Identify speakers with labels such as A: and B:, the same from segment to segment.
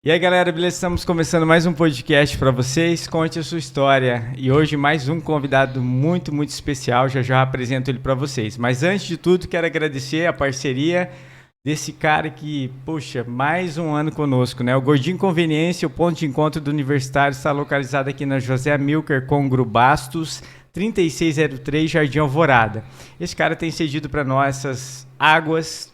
A: E aí, galera, beleza? Estamos começando mais um podcast para vocês. Conte a sua história. E hoje mais um convidado muito especial. Já apresento ele para vocês. Mas antes de tudo, quero agradecer a parceria desse cara que, poxa, mais um ano conosco, né? O Gordinho Conveniência, o ponto de encontro do Universitário, está localizado aqui na José Amilcar Congro Bastos, 3603, Jardim Alvorada. Esse cara tem cedido para nós essas águas,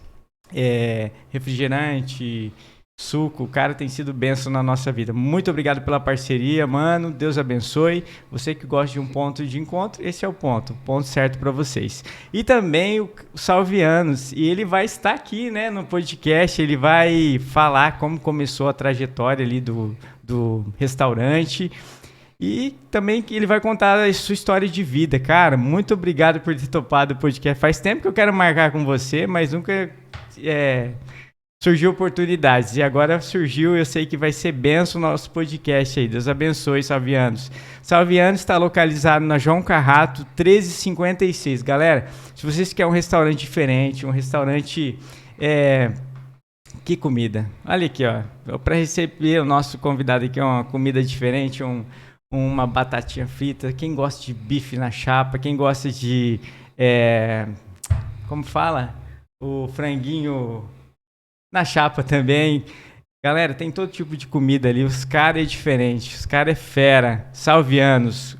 A: refrigerante, suco. O cara tem sido bênção na nossa vida. Muito obrigado pela parceria, mano. Deus abençoe. Você que gosta de um ponto de encontro, esse é o ponto certo para vocês. E também o Salvianos, e ele vai estar aqui, né, no podcast. Ele vai falar como começou a trajetória ali do restaurante. E também que ele vai contar a sua história de vida. Cara, muito obrigado por ter topado o podcast. Faz tempo que eu quero marcar com você, mas nunca surgiu oportunidades. E agora surgiu, eu sei que vai ser benção o nosso podcast aí. Deus abençoe, Salvianos. Salvianos está localizado na João Carrato, 1356. Galera, se vocês querem um restaurante diferente, um restaurante... Que comida. Olha aqui, ó. Para receber o nosso convidado aqui, uma comida diferente, uma batatinha frita. Quem gosta de bife na chapa, quem gosta de... como fala? O franguinho na chapa também. Galera, tem todo tipo de comida ali. Os caras é diferente. Os caras é fera. Salvianos.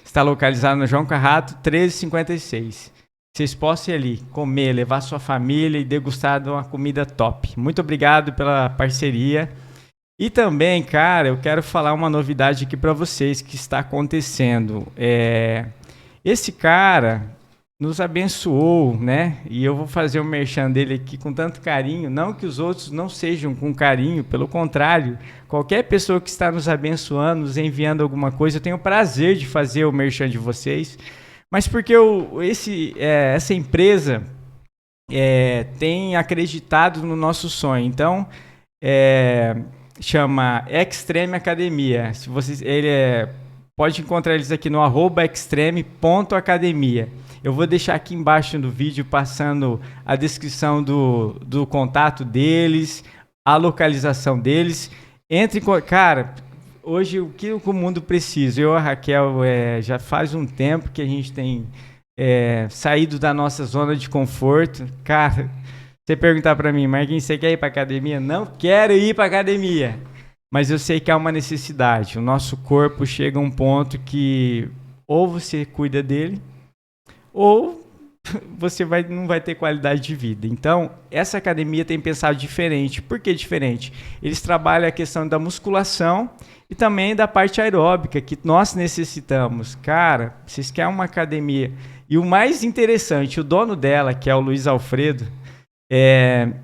A: Está localizado no João Carrato, 1356. Vocês possam ir ali comer, levar sua família e degustar de uma comida top. Muito obrigado pela parceria. E também, cara, eu quero falar uma novidade aqui para vocês que está acontecendo. Esse cara nos abençoou, né? E eu vou fazer o merchan dele aqui com tanto carinho. Não que os outros não sejam com carinho, pelo contrário. Qualquer pessoa que está nos abençoando, nos enviando alguma coisa, eu tenho o prazer de fazer o merchan de vocês. Mas porque essa empresa tem acreditado no nosso sonho. Então, chama Extreme Academia. Se vocês, pode encontrar eles aqui no @extreme.academia. Eu vou deixar aqui embaixo no vídeo passando a descrição do contato deles, a localização deles. Cara, hoje o que o mundo precisa? Eu e a Raquel já faz um tempo que a gente tem saído da nossa zona de conforto. Cara, você perguntar para mim, Marquinhos, você quer ir para academia? Não quero ir para academia. Mas eu sei que há uma necessidade. O nosso corpo chega a um ponto que ou você cuida dele, ou você não vai ter qualidade de vida. Então, essa academia tem pensado diferente. Por que diferente? Eles trabalham a questão da musculação e também da parte aeróbica, que nós necessitamos. Cara, vocês querem uma academia. E o mais interessante, o dono dela, que é o Luiz Alfredo,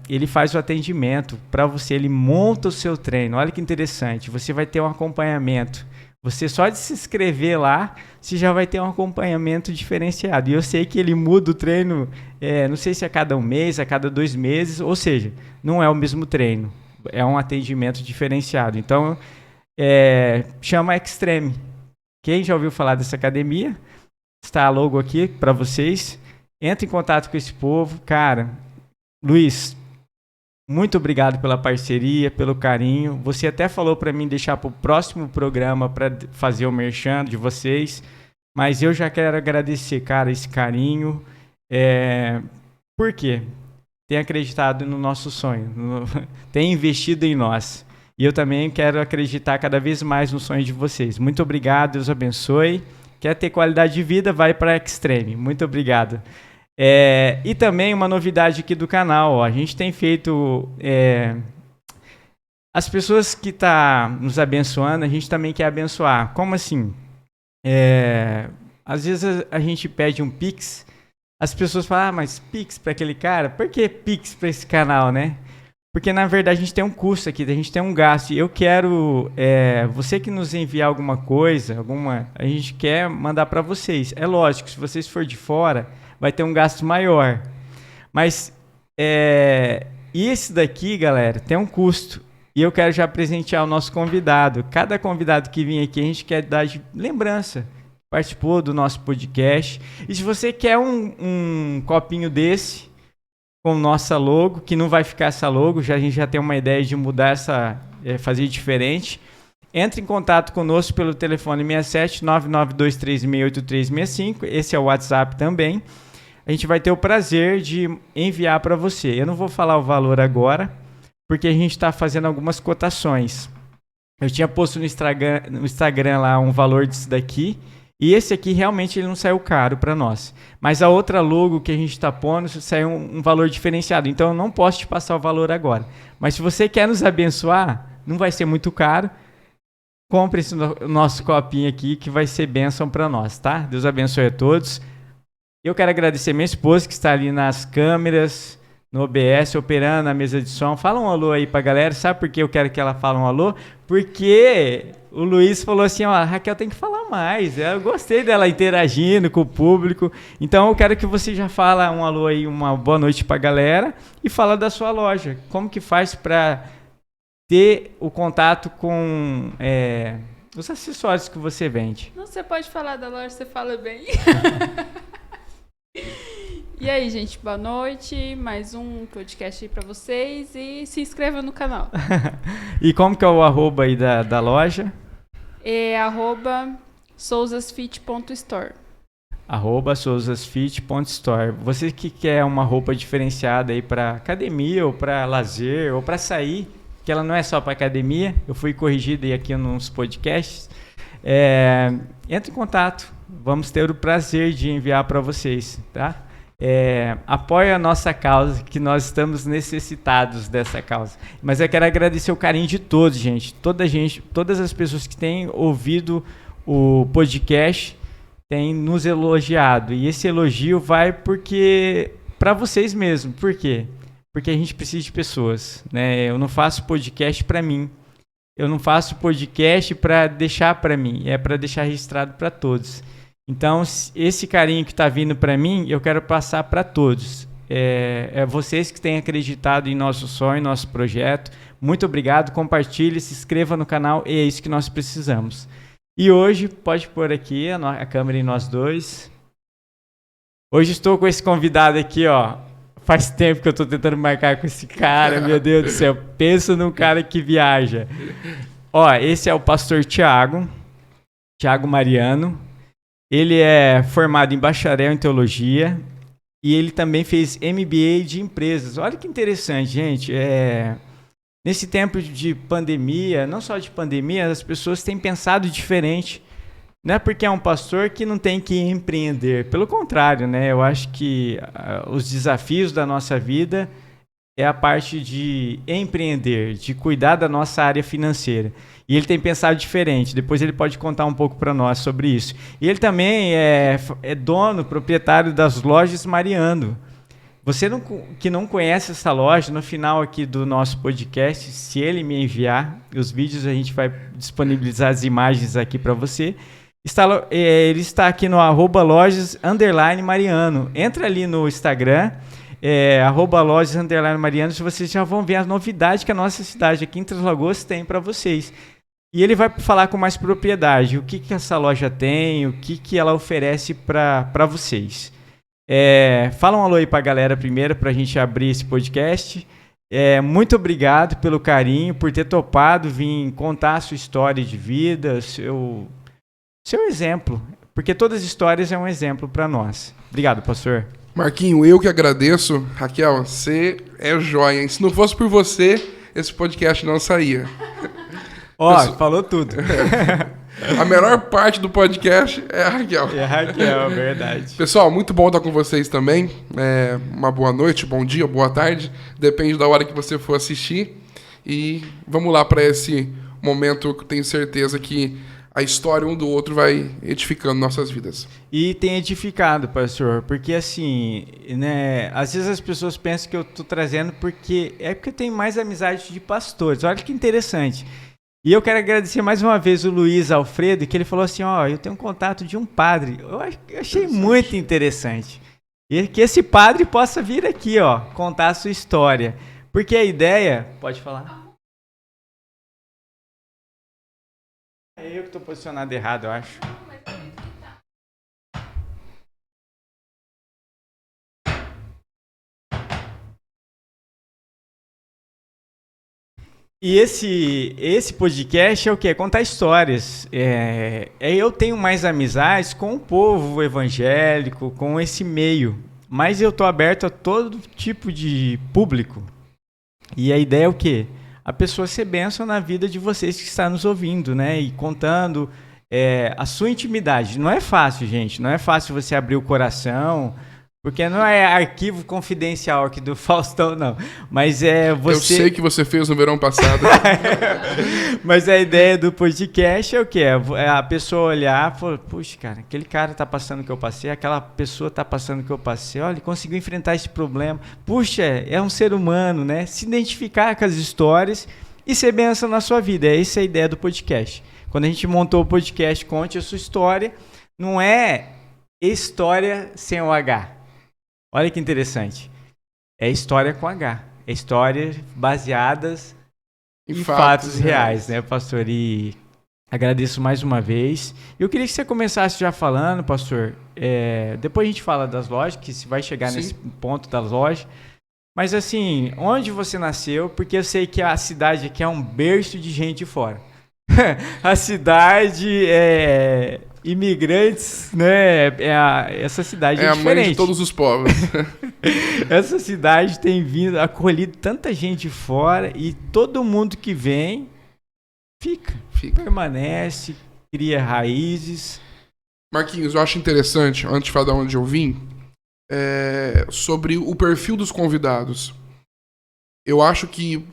A: ele faz o atendimento para você, ele monta o seu treino. Olha que interessante, você vai ter um acompanhamento. Você só de se inscrever lá, você já vai ter um acompanhamento diferenciado. E eu sei que ele muda o treino, não sei se a cada um mês, a cada 2 meses, ou seja, não é o mesmo treino. É um atendimento diferenciado. Então, chama Extreme. Quem já ouviu falar dessa academia, está a logo aqui para vocês. Entre em contato com esse povo. Cara, Luiz, muito obrigado pela parceria, pelo carinho. Você até falou para mim deixar para o próximo programa para fazer o merchan de vocês, mas eu já quero agradecer, cara, esse carinho. Por quê? Tem acreditado no nosso sonho, tem investido em nós. E eu também quero acreditar cada vez mais no sonho de vocês. Muito obrigado, Deus abençoe. Quer ter qualidade de vida? Vai para a Extreme. Muito obrigado. E também uma novidade aqui do canal, ó, a gente tem feito as pessoas que estão nos abençoando, a gente também quer abençoar. Como assim? Às vezes a gente pede um Pix, as pessoas falam, mas Pix para aquele cara? Por que Pix para esse canal, né? Porque na verdade a gente tem um custo aqui, a gente tem um gasto. E eu quero, você que nos enviar alguma coisa, a gente quer mandar para vocês. É lógico, se vocês for de fora, vai ter um gasto maior. Mas esse daqui, galera, tem um custo. E eu quero já presentear o nosso convidado. Cada convidado que vem aqui, a gente quer dar de lembrança. Participou do nosso podcast. E se você quer um copinho desse, com nossa logo, que não vai ficar essa logo, a gente já tem uma ideia de mudar fazer diferente. Entre em contato conosco pelo telefone 67 992368365, esse é o WhatsApp também. A gente vai ter o prazer de enviar para você. Eu não vou falar o valor agora, porque a gente está fazendo algumas cotações. Eu tinha posto no Instagram lá um valor disso daqui, e esse aqui realmente ele não saiu caro para nós. Mas a outra logo que a gente está pondo saiu um valor diferenciado, então eu não posso te passar o valor agora. Mas se você quer nos abençoar, não vai ser muito caro. Compre esse nosso copinho aqui que vai ser bênção para nós, tá? Deus abençoe a todos. Eu quero agradecer minha esposa que está ali nas câmeras, no OBS, operando a mesa de som. Fala um alô aí pra galera. Sabe por que eu quero que ela fale um alô? Porque o Luiz falou assim, ó, a Raquel tem que falar mais. Eu gostei dela interagindo com o público. Então eu quero que você já fala um alô aí, uma boa noite pra galera e fala da sua loja. Como que faz para ter o contato com os acessórios que você vende?
B: Não, você pode falar da loja, você fala bem. E aí, gente, boa noite. Mais um podcast aí pra vocês e se inscreva no canal.
A: E como que é o arroba aí da loja?
B: É @souzasfit.store.
A: @souzasfit.store. Você que quer uma roupa diferenciada aí para academia ou para lazer ou para sair, que ela não é só para academia, eu fui corrigido aí aqui nos podcasts. Entre em contato, vamos ter o prazer de enviar para vocês, tá? Apoie a nossa causa, que nós estamos necessitados dessa causa. Mas eu quero agradecer o carinho de todos, gente. Todas as pessoas que têm ouvido o podcast têm nos elogiado. E esse elogio vai para vocês mesmo. Por quê? Porque a gente precisa de pessoas, né? Eu não faço podcast para mim. Eu não faço podcast para deixar para mim. É para deixar registrado para todos. Então, esse carinho que está vindo para mim, eu quero passar para todos. Vocês que têm acreditado em nosso sonho, nosso projeto. Muito obrigado, compartilhe, se inscreva no canal, e é isso que nós precisamos. E hoje, pode pôr aqui a câmera em nós dois. Hoje estou com esse convidado aqui, ó. Faz tempo que eu estou tentando marcar com esse cara, meu Deus do céu. Pensa num cara que viaja. Ó, esse é o pastor Thiago Mariano. Ele é formado em bacharel em teologia e ele também fez MBA de empresas. Olha que interessante, gente. Nesse tempo de pandemia, não só de pandemia, as pessoas têm pensado diferente. Não é porque é um pastor que não tem que empreender. Pelo contrário, né? Eu acho que os desafios da nossa vida é a parte de empreender, de cuidar da nossa área financeira. E ele tem pensado diferente. Depois ele pode contar um pouco para nós sobre isso. E ele também é dono, proprietário das lojas Mariano. Você que não conhece essa loja, no final aqui do nosso podcast, se ele me enviar os vídeos, a gente vai disponibilizar as imagens aqui para você. Ele está aqui no @lojas_Mariano. Entra ali no Instagram, @lojas_Mariano, vocês já vão ver a novidade que a nossa cidade aqui em Três Lagoas tem para vocês. E ele vai falar com mais propriedade o que essa loja tem, o que ela oferece para vocês. Fala um alô aí para a galera primeiro, para a gente abrir esse podcast. Muito obrigado pelo carinho, por ter topado vir contar a sua história de vida, seu exemplo, porque todas as histórias é um exemplo para nós. Obrigado, pastor.
C: Marquinho, eu que agradeço. Raquel, você é joia, hein? Se não fosse por você, esse podcast não saía.
A: Falou tudo.
C: A melhor parte do podcast é a Raquel.
A: É a Raquel, verdade.
C: Pessoal, muito bom estar com vocês também. Uma boa noite, bom dia, boa tarde. Depende da hora que você for assistir. E vamos lá para esse momento que eu tenho certeza que a história um do outro vai edificando nossas vidas.
A: E tem edificado, pastor, porque assim, né, às vezes as pessoas pensam que eu estou trazendo porque eu tenho mais amizade de pastores. Olha que interessante. E eu quero agradecer mais uma vez o Luiz Alfredo, que ele falou assim, eu tenho um contato de um padre. Eu achei muito interessante. E que esse padre possa vir aqui, contar a sua história. Porque a ideia... Pode falar? É eu que estou posicionado errado, eu acho. E esse podcast é o quê? É contar histórias. Eu tenho mais amizades com o povo evangélico, com esse meio. Mas eu tô aberto a todo tipo de público. E a ideia é o quê? A pessoa ser bênção na vida de vocês que estão nos ouvindo, né? E contando a sua intimidade. Não é fácil, gente. Não é fácil você abrir o coração, porque não é arquivo confidencial aqui do Faustão, não. Mas é você...
C: Eu sei que você fez no verão passado.
A: Mas a ideia do podcast é o quê? É a pessoa olhar e falar, puxa, cara, aquele cara tá passando o que eu passei, aquela pessoa tá passando o que eu passei, olha, ele conseguiu enfrentar esse problema. Puxa, é um ser humano, né? Se identificar com as histórias e ser bênção na sua vida. Essa é a ideia do podcast. Quando a gente montou o podcast Conte a Sua História, não é história sem o H. Olha que interessante. É história com H. É histórias baseadas em fatos reais, né, pastor? E agradeço mais uma vez. Eu queria que você começasse já falando, pastor. Depois a gente fala das lojas, que se vai chegar nesse ponto das lojas. Mas assim, onde você nasceu? Porque eu sei que a cidade aqui é um berço de gente de fora. A cidade imigrantes, né? Essa cidade é diferente.
C: É a mãe de todos os povos.
A: Essa cidade tem vindo, acolhido tanta gente de fora e todo mundo que vem fica. Permanece, cria raízes.
C: Marquinhos, eu acho interessante, antes de falar de onde eu vim, sobre o perfil dos convidados. Eu acho que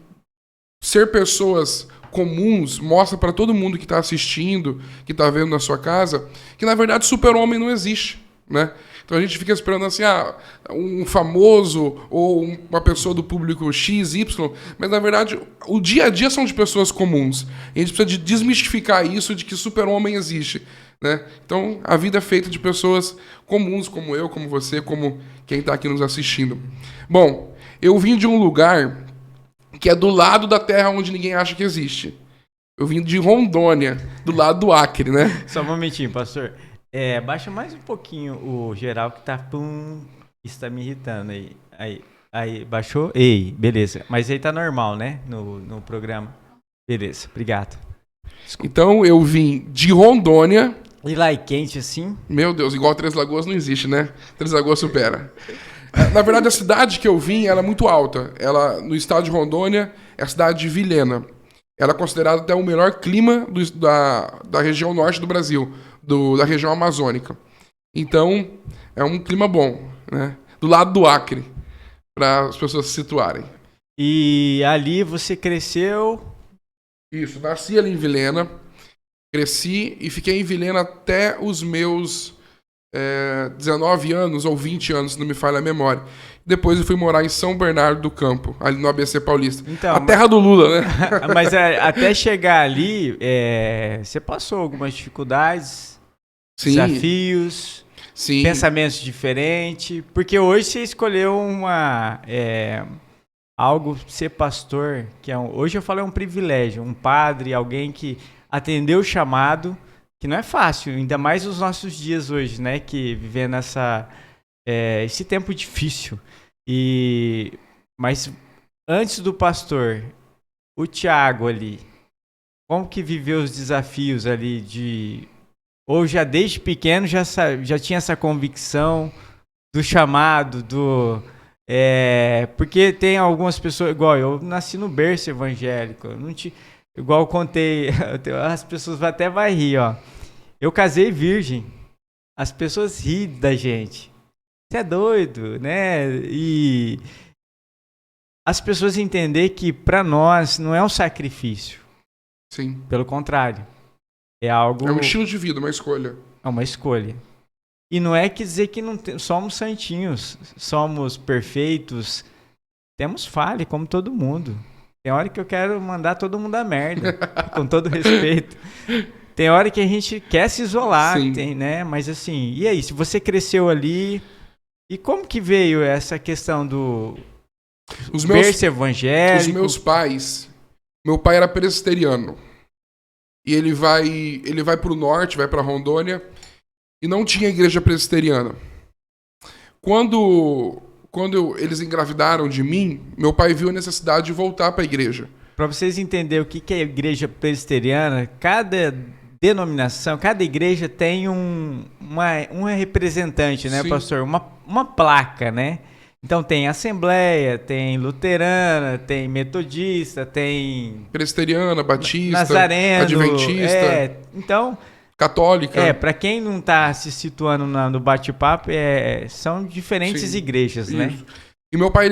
C: ser pessoas comuns mostra para todo mundo que está assistindo, que está vendo na sua casa, que na verdade super-homem não existe, né? Então a gente fica esperando assim, um famoso ou uma pessoa do público X, Y, mas na verdade o dia a dia são de pessoas comuns. E a gente precisa de desmistificar isso de que super-homem existe, né? Então a vida é feita de pessoas comuns, como eu, como você, como quem está aqui nos assistindo. Bom, eu vim de um lugar que é do lado da terra onde ninguém acha que existe. Eu vim de Rondônia, do lado do Acre, né?
A: Só um momentinho, pastor. Baixa mais um pouquinho o geral que tá... Isso tá me irritando aí. Aí, baixou? Ei, beleza. Mas aí tá normal, né? No programa. Beleza, obrigado.
C: Desculpa. Então, eu vim de Rondônia...
A: E lá é quente assim?
C: Meu Deus, igual Três Lagoas não existe, né? Três Lagoas supera. Na verdade, a cidade que eu vim era muito alta. Ela, no estado de Rondônia, é a cidade de Vilhena. Ela é considerada até o melhor clima da região norte do Brasil, da região amazônica. Então, é um clima bom, né? Do lado do Acre, para as pessoas se situarem.
A: E ali você cresceu?
C: Isso, nasci ali em Vilhena, cresci e fiquei em Vilhena até os meus 19 anos ou 20 anos, se não me falha a memória. Depois eu fui morar em São Bernardo do Campo, ali no ABC Paulista. Então, a terra do Lula, né?
A: Mas até chegar ali, você passou algumas dificuldades, desafios, pensamentos diferentes. Porque hoje você escolheu algo, ser pastor, que hoje eu falo é um privilégio. Um padre, alguém que atendeu o chamado, que não é fácil, ainda mais nos nossos dias hoje, né? Que vivendo esse tempo difícil. Mas antes do pastor, o Thiago ali, como que viveu os desafios ali ou já desde pequeno já tinha essa convicção do chamado, porque tem algumas pessoas, igual eu nasci no berço evangélico, eu não tinha... Igual eu contei, as pessoas até vai rir, ó. Eu casei virgem. As pessoas riem da gente. Você é doido, né? E as pessoas entender que para nós não é um sacrifício.
C: Sim.
A: Pelo contrário. É algo...
C: É um estilo de vida, uma escolha.
A: É uma escolha. E não é que dizer que não somos santinhos, somos perfeitos. Temos falha, como todo mundo. Tem hora que eu quero mandar todo mundo a merda, com todo respeito. Tem hora que a gente quer se isolar, né? Mas assim, e aí? Se você cresceu ali, e como que veio essa questão do berço evangélico?
C: Os meus pais, meu pai era presbiteriano. E ele vai pro norte, vai pra Rondônia, e não tinha igreja presbiteriana. Quando eles engravidaram de mim, meu pai viu a necessidade de voltar para a igreja.
A: Para vocês entenderem o que é a igreja presbiteriana, cada denominação, cada igreja tem uma representante, né,
C: Sim.
A: pastor? Uma placa, né? Então tem Assembleia, tem Luterana, tem Metodista, tem
C: Presbiteriana, Batista,
A: Nazareno,
C: Adventista,
A: então,
C: Católica.
A: para quem não está se situando no bate-papo, são diferentes
C: Sim,
A: igrejas, né?
C: isso. E meu pai,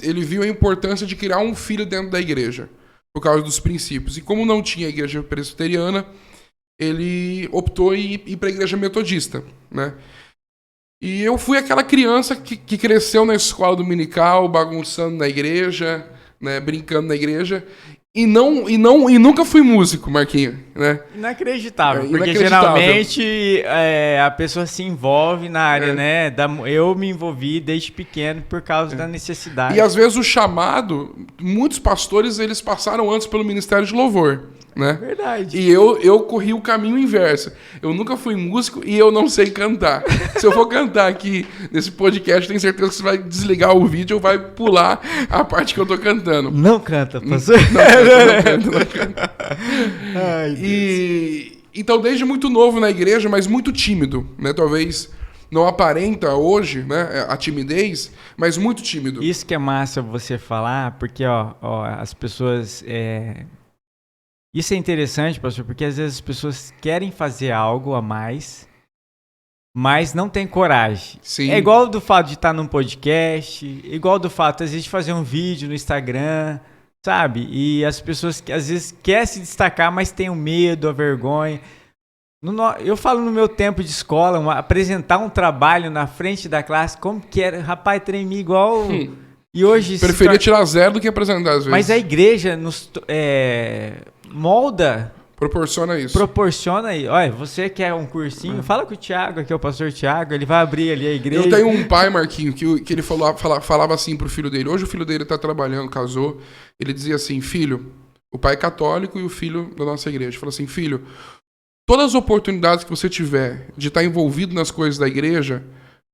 C: ele viu a importância de criar um filho dentro da igreja, por causa dos princípios. E como não tinha igreja presbiteriana, ele optou em ir para a igreja metodista, né? E eu fui aquela criança que cresceu na escola dominical, bagunçando na igreja, né, brincando na igreja, e nunca fui músico, Marquinhos, né?
A: Inacreditável, porque
C: Inacreditável.
A: geralmente a pessoa se envolve na área, né? Eu me envolvi desde pequeno por causa da necessidade.
C: E às vezes o chamado, muitos pastores, eles passaram antes pelo ministério de louvor, né?
A: Verdade.
C: E eu corri o caminho inverso. Eu nunca fui músico e eu não sei cantar. Se eu for cantar aqui nesse podcast, tenho certeza que você vai desligar o vídeo ou vai pular a parte que eu tô cantando.
A: Não canta, pastor.
C: Não canto.
A: Ai,
C: Então, desde muito novo na igreja, mas muito tímido, né? Talvez não aparenta hoje, né, a timidez, mas muito tímido.
A: Isso que é massa você falar, porque ó, as pessoas... Isso é interessante, pastor, porque às vezes as pessoas querem fazer algo a mais, mas não tem coragem.
C: Sim.
A: É igual do fato de estar num podcast, igual do fato, às vezes, de fazer um vídeo no Instagram, sabe? E as pessoas, às vezes, querem se destacar, mas tem o medo, a vergonha. Eu falo no meu tempo de escola, apresentar um trabalho na frente da classe, como que era? Rapaz, tremi igual... E hoje...
C: Preferia tirar 0 do que apresentar, às vezes.
A: Mas a igreja nos... molda,
C: proporciona isso.
A: proporciona aí. Olha, você quer um cursinho? Fala com o Thiago, aqui é o pastor Thiago, ele vai abrir ali a igreja.
C: Eu tenho um pai, Marquinho, que ele falava assim pro filho dele. Hoje o filho dele tá trabalhando, casou. Ele dizia assim, filho, o pai é católico e o filho da nossa igreja. Ele falou assim, filho, todas as oportunidades que você tiver de estar envolvido nas coisas da igreja,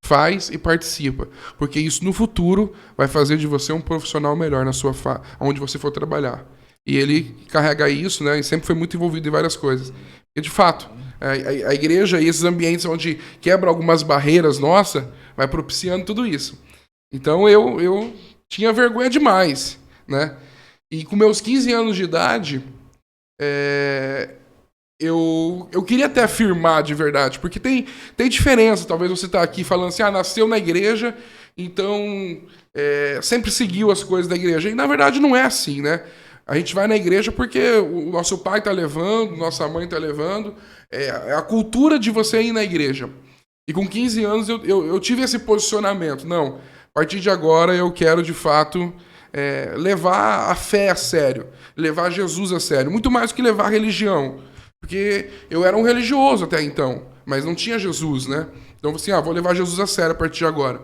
C: faz e participa. Porque isso no futuro vai fazer de você um profissional melhor na sua onde você for trabalhar. E ele carrega isso, né? E sempre foi muito envolvido em várias coisas. E, de fato, a igreja e esses ambientes onde quebra algumas barreiras nossas, vai propiciando tudo isso. Então, eu tinha vergonha demais, né? E com meus 15 anos de idade, eu queria até afirmar de verdade, porque tem diferença. Talvez você tá aqui falando assim, nasceu na igreja, então sempre seguiu as coisas da igreja. E, na verdade, não é assim, né? A gente vai na igreja porque o nosso pai está levando, nossa mãe está levando. É a cultura de você ir na igreja. E com 15 anos eu tive esse posicionamento. Não, a partir de agora eu quero, de fato, levar a fé a sério. Levar Jesus a sério. Muito mais do que levar a religião. Porque eu era um religioso até então, mas não tinha Jesus, né? Então, assim, vou levar Jesus a sério a partir de agora.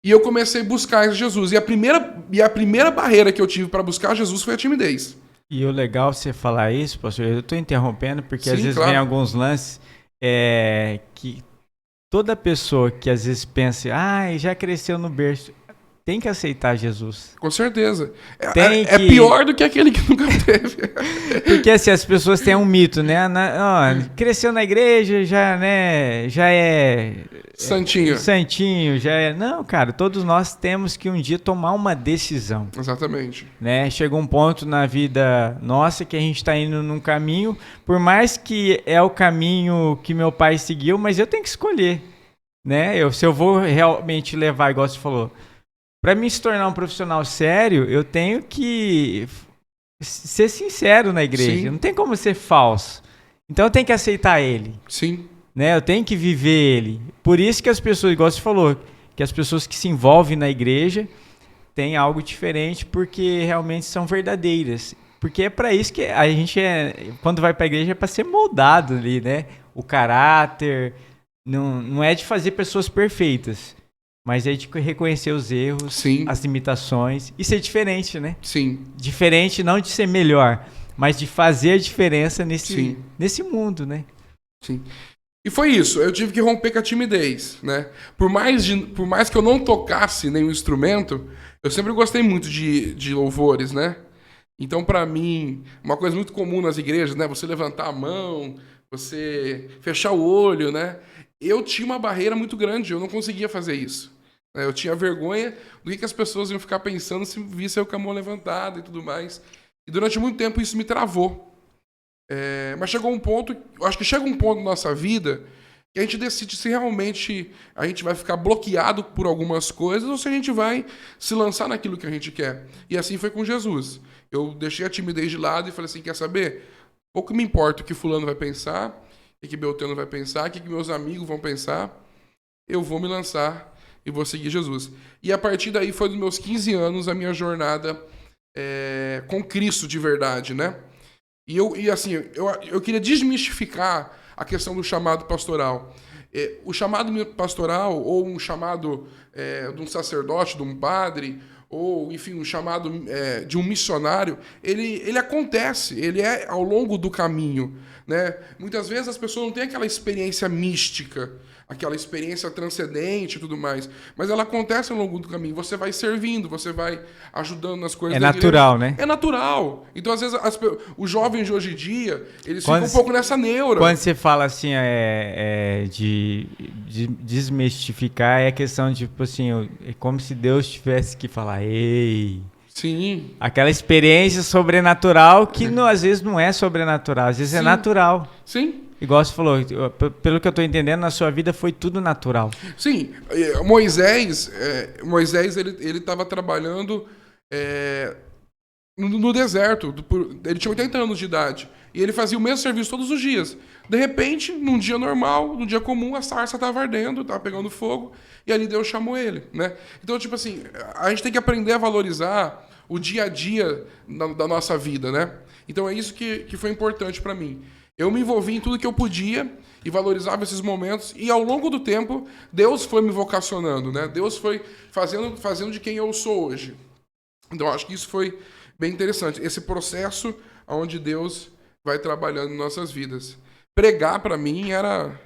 C: E eu comecei a buscar Jesus. E a primeira barreira que eu tive para buscar Jesus foi a timidez.
A: E o legal você falar isso, pastor, eu estou interrompendo, porque
C: Sim,
A: às vezes
C: claro.
A: vem alguns lances que toda pessoa que às vezes pensa, já cresceu no berço, tem que aceitar Jesus.
C: Com certeza.
A: É
C: pior do que aquele que nunca teve.
A: Porque assim, as pessoas têm um mito, né? Cresceu na igreja, já é... Santinho, já é... Não, cara, todos nós temos que um dia tomar uma decisão.
C: Exatamente.
A: Né? Chegou um ponto na vida nossa que a gente está indo num caminho, por mais que é o caminho que meu pai seguiu, mas eu tenho que escolher. Né? Se eu vou realmente levar, igual você falou... Para mim se tornar um profissional sério, eu tenho que ser sincero na igreja.
C: Sim.
A: Não tem como ser falso. Então eu tenho que aceitar ele.
C: Sim.
A: Né? Eu tenho que viver ele. Por isso que as pessoas, igual você falou, que as pessoas que se envolvem na igreja têm algo diferente porque realmente são verdadeiras. Porque é para isso que a gente quando vai para a igreja é para ser moldado ali, né? O caráter não é de fazer pessoas perfeitas. Mas é de reconhecer os erros,
C: Sim.
A: As limitações e ser diferente, né?
C: Sim.
A: Diferente não de ser melhor, mas de fazer a diferença nesse mundo, né?
C: Sim. E foi isso, eu tive que romper com a timidez, né? Por mais que eu não tocasse nenhum instrumento, eu sempre gostei muito de louvores, né? Então, para mim, uma coisa muito comum nas igrejas, né? Você levantar a mão, você fechar o olho, né? Eu tinha uma barreira muito grande, eu não conseguia fazer isso. Eu tinha vergonha do que as pessoas iam ficar pensando se visse eu com a mão levantada e tudo mais. E durante muito tempo isso me travou. Mas chegou um ponto, eu acho que chega um ponto na nossa vida que a gente decide se realmente a gente vai ficar bloqueado por algumas coisas ou se a gente vai se lançar naquilo que a gente quer. E assim foi com Jesus. Eu deixei a timidez de lado e falei assim, quer saber? Pouco me importa o que fulano vai pensar, o que Beltrano vai pensar, o que meus amigos vão pensar. Eu vou me lançar e vou seguir Jesus. E a partir daí foi dos meus 15 anos a minha jornada com Cristo de verdade, né? E assim, eu queria desmistificar a questão do chamado pastoral. O chamado pastoral, ou um chamado de um sacerdote, de um padre, ou, enfim, um chamado de um missionário, ele acontece, ele é ao longo do caminho, né? Muitas vezes as pessoas não têm aquela experiência mística, aquela experiência transcendente e tudo mais, mas ela acontece ao longo do caminho. Você vai servindo, você vai ajudando nas coisas.
A: É natural, né?
C: É natural. Então, às vezes, os jovens de hoje em dia, eles ficam um pouco nessa neura.
A: Quando você fala assim, de desmistificar, é a questão de, tipo assim, é como se Deus tivesse que falar, ei...
C: Sim.
A: Aquela experiência sobrenatural que às vezes não é sobrenatural, às vezes é natural.
C: Sim.
A: Igual você falou, pelo que eu estou entendendo, na sua vida foi tudo natural.
C: Sim. Moisés ele estava trabalhando no deserto. Ele tinha 80 anos de idade. E ele fazia o mesmo serviço todos os dias. De repente, num dia normal, num dia comum, a sarça estava ardendo, estava pegando fogo. E ali Deus chamou ele, né? Então, tipo assim, a gente tem que aprender a valorizar o dia a dia da nossa vida, né? Então é isso que foi importante para mim. Eu me envolvi em tudo que eu podia e valorizava esses momentos. E ao longo do tempo, Deus foi me vocacionando, né? Deus foi fazendo de quem eu sou hoje. Então acho que isso foi bem interessante. Esse processo onde Deus vai trabalhando em nossas vidas. Pregar para mim era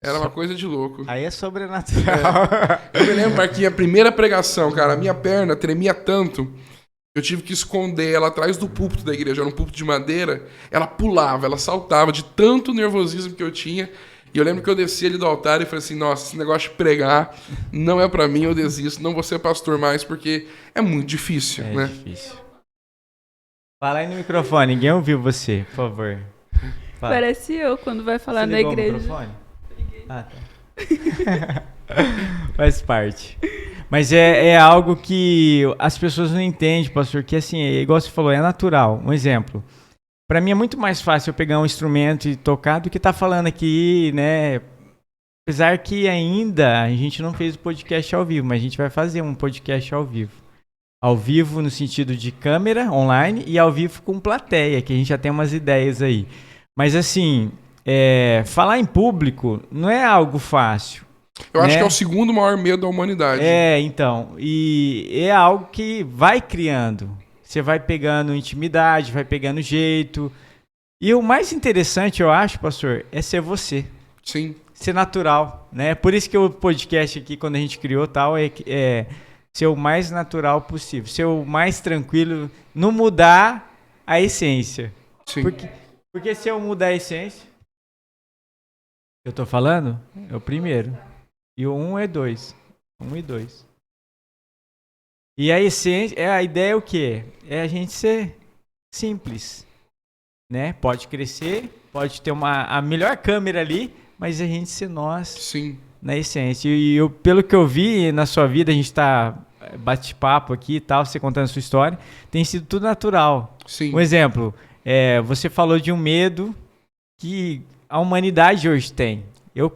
C: uma coisa de louco.
A: Aí é sobrenatural.
C: Eu me lembro, Marquinhos, a primeira pregação, cara, a minha perna tremia tanto, eu tive que esconder ela atrás do púlpito da igreja, era um púlpito de madeira, ela pulava, ela saltava de tanto nervosismo que eu tinha, e eu lembro que eu desci ali do altar e falei assim, nossa, esse negócio de pregar não é pra mim, eu desisto, não vou ser pastor mais, porque é muito difícil, né? É difícil.
A: Fala aí no microfone, ninguém ouviu você, por favor. Fala.
B: Parece eu quando vai falar na igreja. O microfone? Ah, tá. Faz
A: parte. Mas é algo que as pessoas não entendem, pastor, que assim, igual você falou, é natural. Um exemplo. Para mim é muito mais fácil eu pegar um instrumento e tocar do que estar falando aqui, né? Apesar que ainda a gente não fez o podcast ao vivo, mas a gente vai fazer um podcast ao vivo. Ao vivo no sentido de câmera, online, e ao vivo com plateia, que a gente já tem umas ideias aí. Mas assim, falar em público não é algo fácil.
C: Eu acho que é o segundo maior medo da humanidade.
A: Então. E é algo que vai criando. Você vai pegando intimidade, vai pegando jeito. E o mais interessante, eu acho, pastor, é ser você.
C: Sim.
A: Ser natural, né? Por isso que o podcast aqui, quando a gente criou tal, é ser o mais natural possível. Ser o mais tranquilo, não mudar a essência.
C: Sim.
A: Porque se eu mudar a essência, eu tô falando, é o primeiro. E o 1 é 2. 1 e 2. E a essência, a ideia é o quê? É a gente ser simples, né? Pode crescer, pode ter a melhor câmera ali, mas a gente ser nós.
C: Sim.
A: Na essência. E pelo que eu vi na sua vida, a gente tá bate-papo aqui e tal, você contando a sua história, tem sido tudo natural.
C: Sim.
A: Um exemplo, você falou de um medo que a humanidade hoje tem.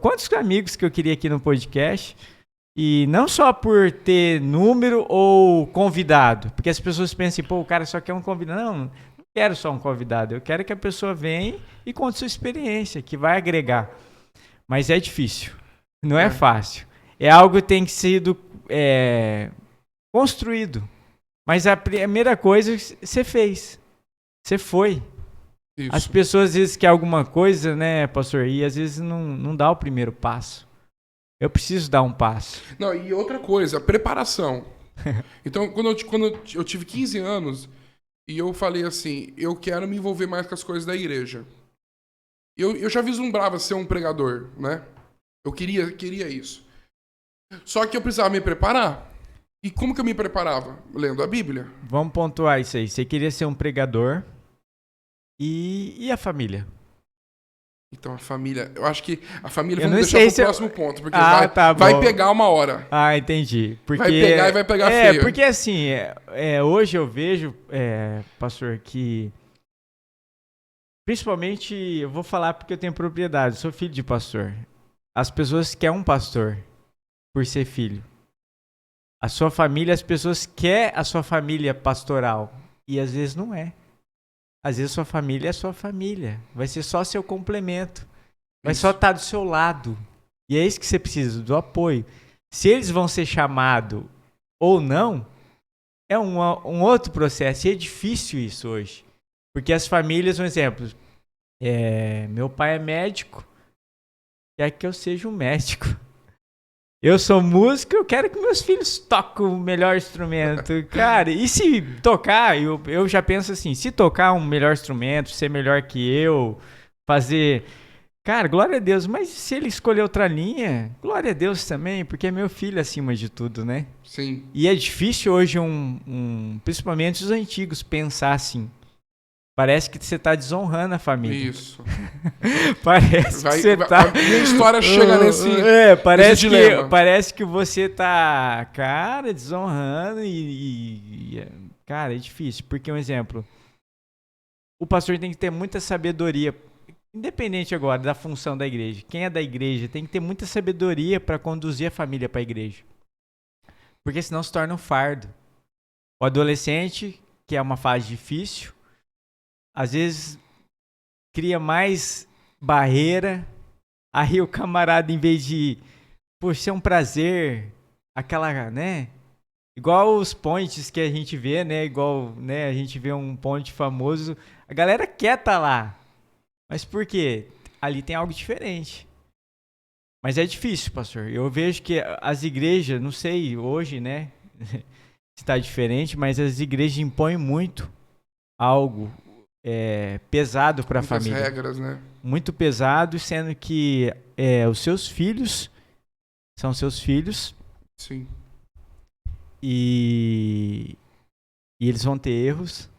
A: Quantos amigos que eu queria aqui no podcast, e não só por ter número ou convidado, porque as pessoas pensam assim, o cara só quer um convidado. Não quero só um convidado, eu quero que a pessoa venha e conte sua experiência, que vai agregar. Mas é difícil, não é fácil. É algo que tem que ser construído. Mas a primeira coisa você fez, você foi. Isso. As pessoas às vezes querem alguma coisa, né, pastor? E às vezes não dá o primeiro passo. Eu preciso dar um passo.
C: Não, e outra coisa, a preparação. Então, quando eu tive 15 anos, E eu falei assim, eu quero me envolver mais com as coisas da igreja. Eu já vislumbrava ser um pregador, né? Eu queria isso. Só que eu precisava me preparar. E como que eu me preparava? Lendo a Bíblia.
A: Vamos pontuar isso aí. Você queria ser um pregador e a família?
C: Então a família, eu acho que a família,
A: Eu
C: vamos
A: não
C: deixar
A: sei
C: pro
A: se
C: próximo ponto, porque
A: tá
C: vai
A: bom.
C: pegar uma hora.
A: Ah, entendi. Porque,
C: Vai pegar e vai pegar feio.
A: Porque assim, hoje eu vejo, pastor, que principalmente, eu vou falar porque eu tenho propriedade, eu sou filho de pastor. As pessoas querem um pastor por ser filho. A sua família, as pessoas querem a sua família pastoral. E às vezes não é. Às vezes sua família é sua família. Vai ser só seu complemento. Vai só estar do seu lado. E é isso que você precisa, do apoio. Se eles vão ser chamados ou não, é um outro processo. E é difícil isso hoje. Porque as famílias, um exemplo, meu pai é médico, quer que eu seja um médico. Eu sou músico, eu quero que meus filhos toquem o melhor instrumento. Cara, e se tocar, eu já penso assim, se tocar um melhor instrumento, ser melhor que eu, fazer... Cara, glória a Deus, mas se ele escolher outra linha, glória a Deus também, porque é meu filho acima de tudo, né?
C: Sim.
A: E é difícil hoje, principalmente os antigos, pensar assim. Parece que você está desonrando a família.
C: Isso.
A: Parece que você tá...
C: A minha história chega nesse
A: parece que você tá, cara, desonrando cara, é difícil. Porque, um exemplo, o pastor tem que ter muita sabedoria, independente agora da função da igreja. Quem é da igreja tem que ter muita sabedoria para conduzir a família para a igreja. Porque senão se torna um fardo. O adolescente, que é uma fase difícil, às vezes cria mais barreira, aí o camarada, em vez de, por ser um prazer, aquela, né? Igual os pontes que a gente vê, né? Igual, né? A gente vê um ponte famoso, a galera quer estar lá. Mas por quê? Ali tem algo diferente. Mas é difícil, pastor. Eu vejo que as igrejas, não sei hoje, né? Se está diferente, mas as igrejas impõem muito algo pesado para a família.
C: Muitas regras, né?
A: Muito pesado, sendo que os seus filhos são seus filhos.
C: Sim.
A: E eles vão ter erros.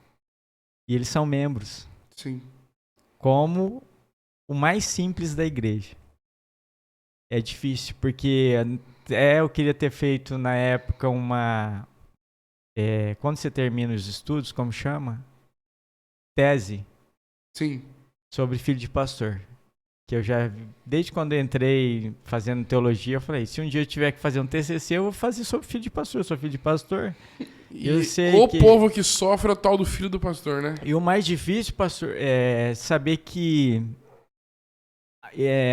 A: E eles são membros.
C: Sim.
A: Como o mais simples da igreja. É difícil, porque eu queria ter feito na época quando você termina os estudos, como chama? Tese.
C: Sim.
A: Sobre filho de pastor. Que eu já, desde quando eu entrei fazendo teologia, eu falei, se um dia eu tiver que fazer um TCC, eu vou fazer sobre filho de pastor. Eu sou filho de pastor.
C: Eu sei povo que sofre é o tal do filho do pastor, né?
A: E o mais difícil, pastor, é saber que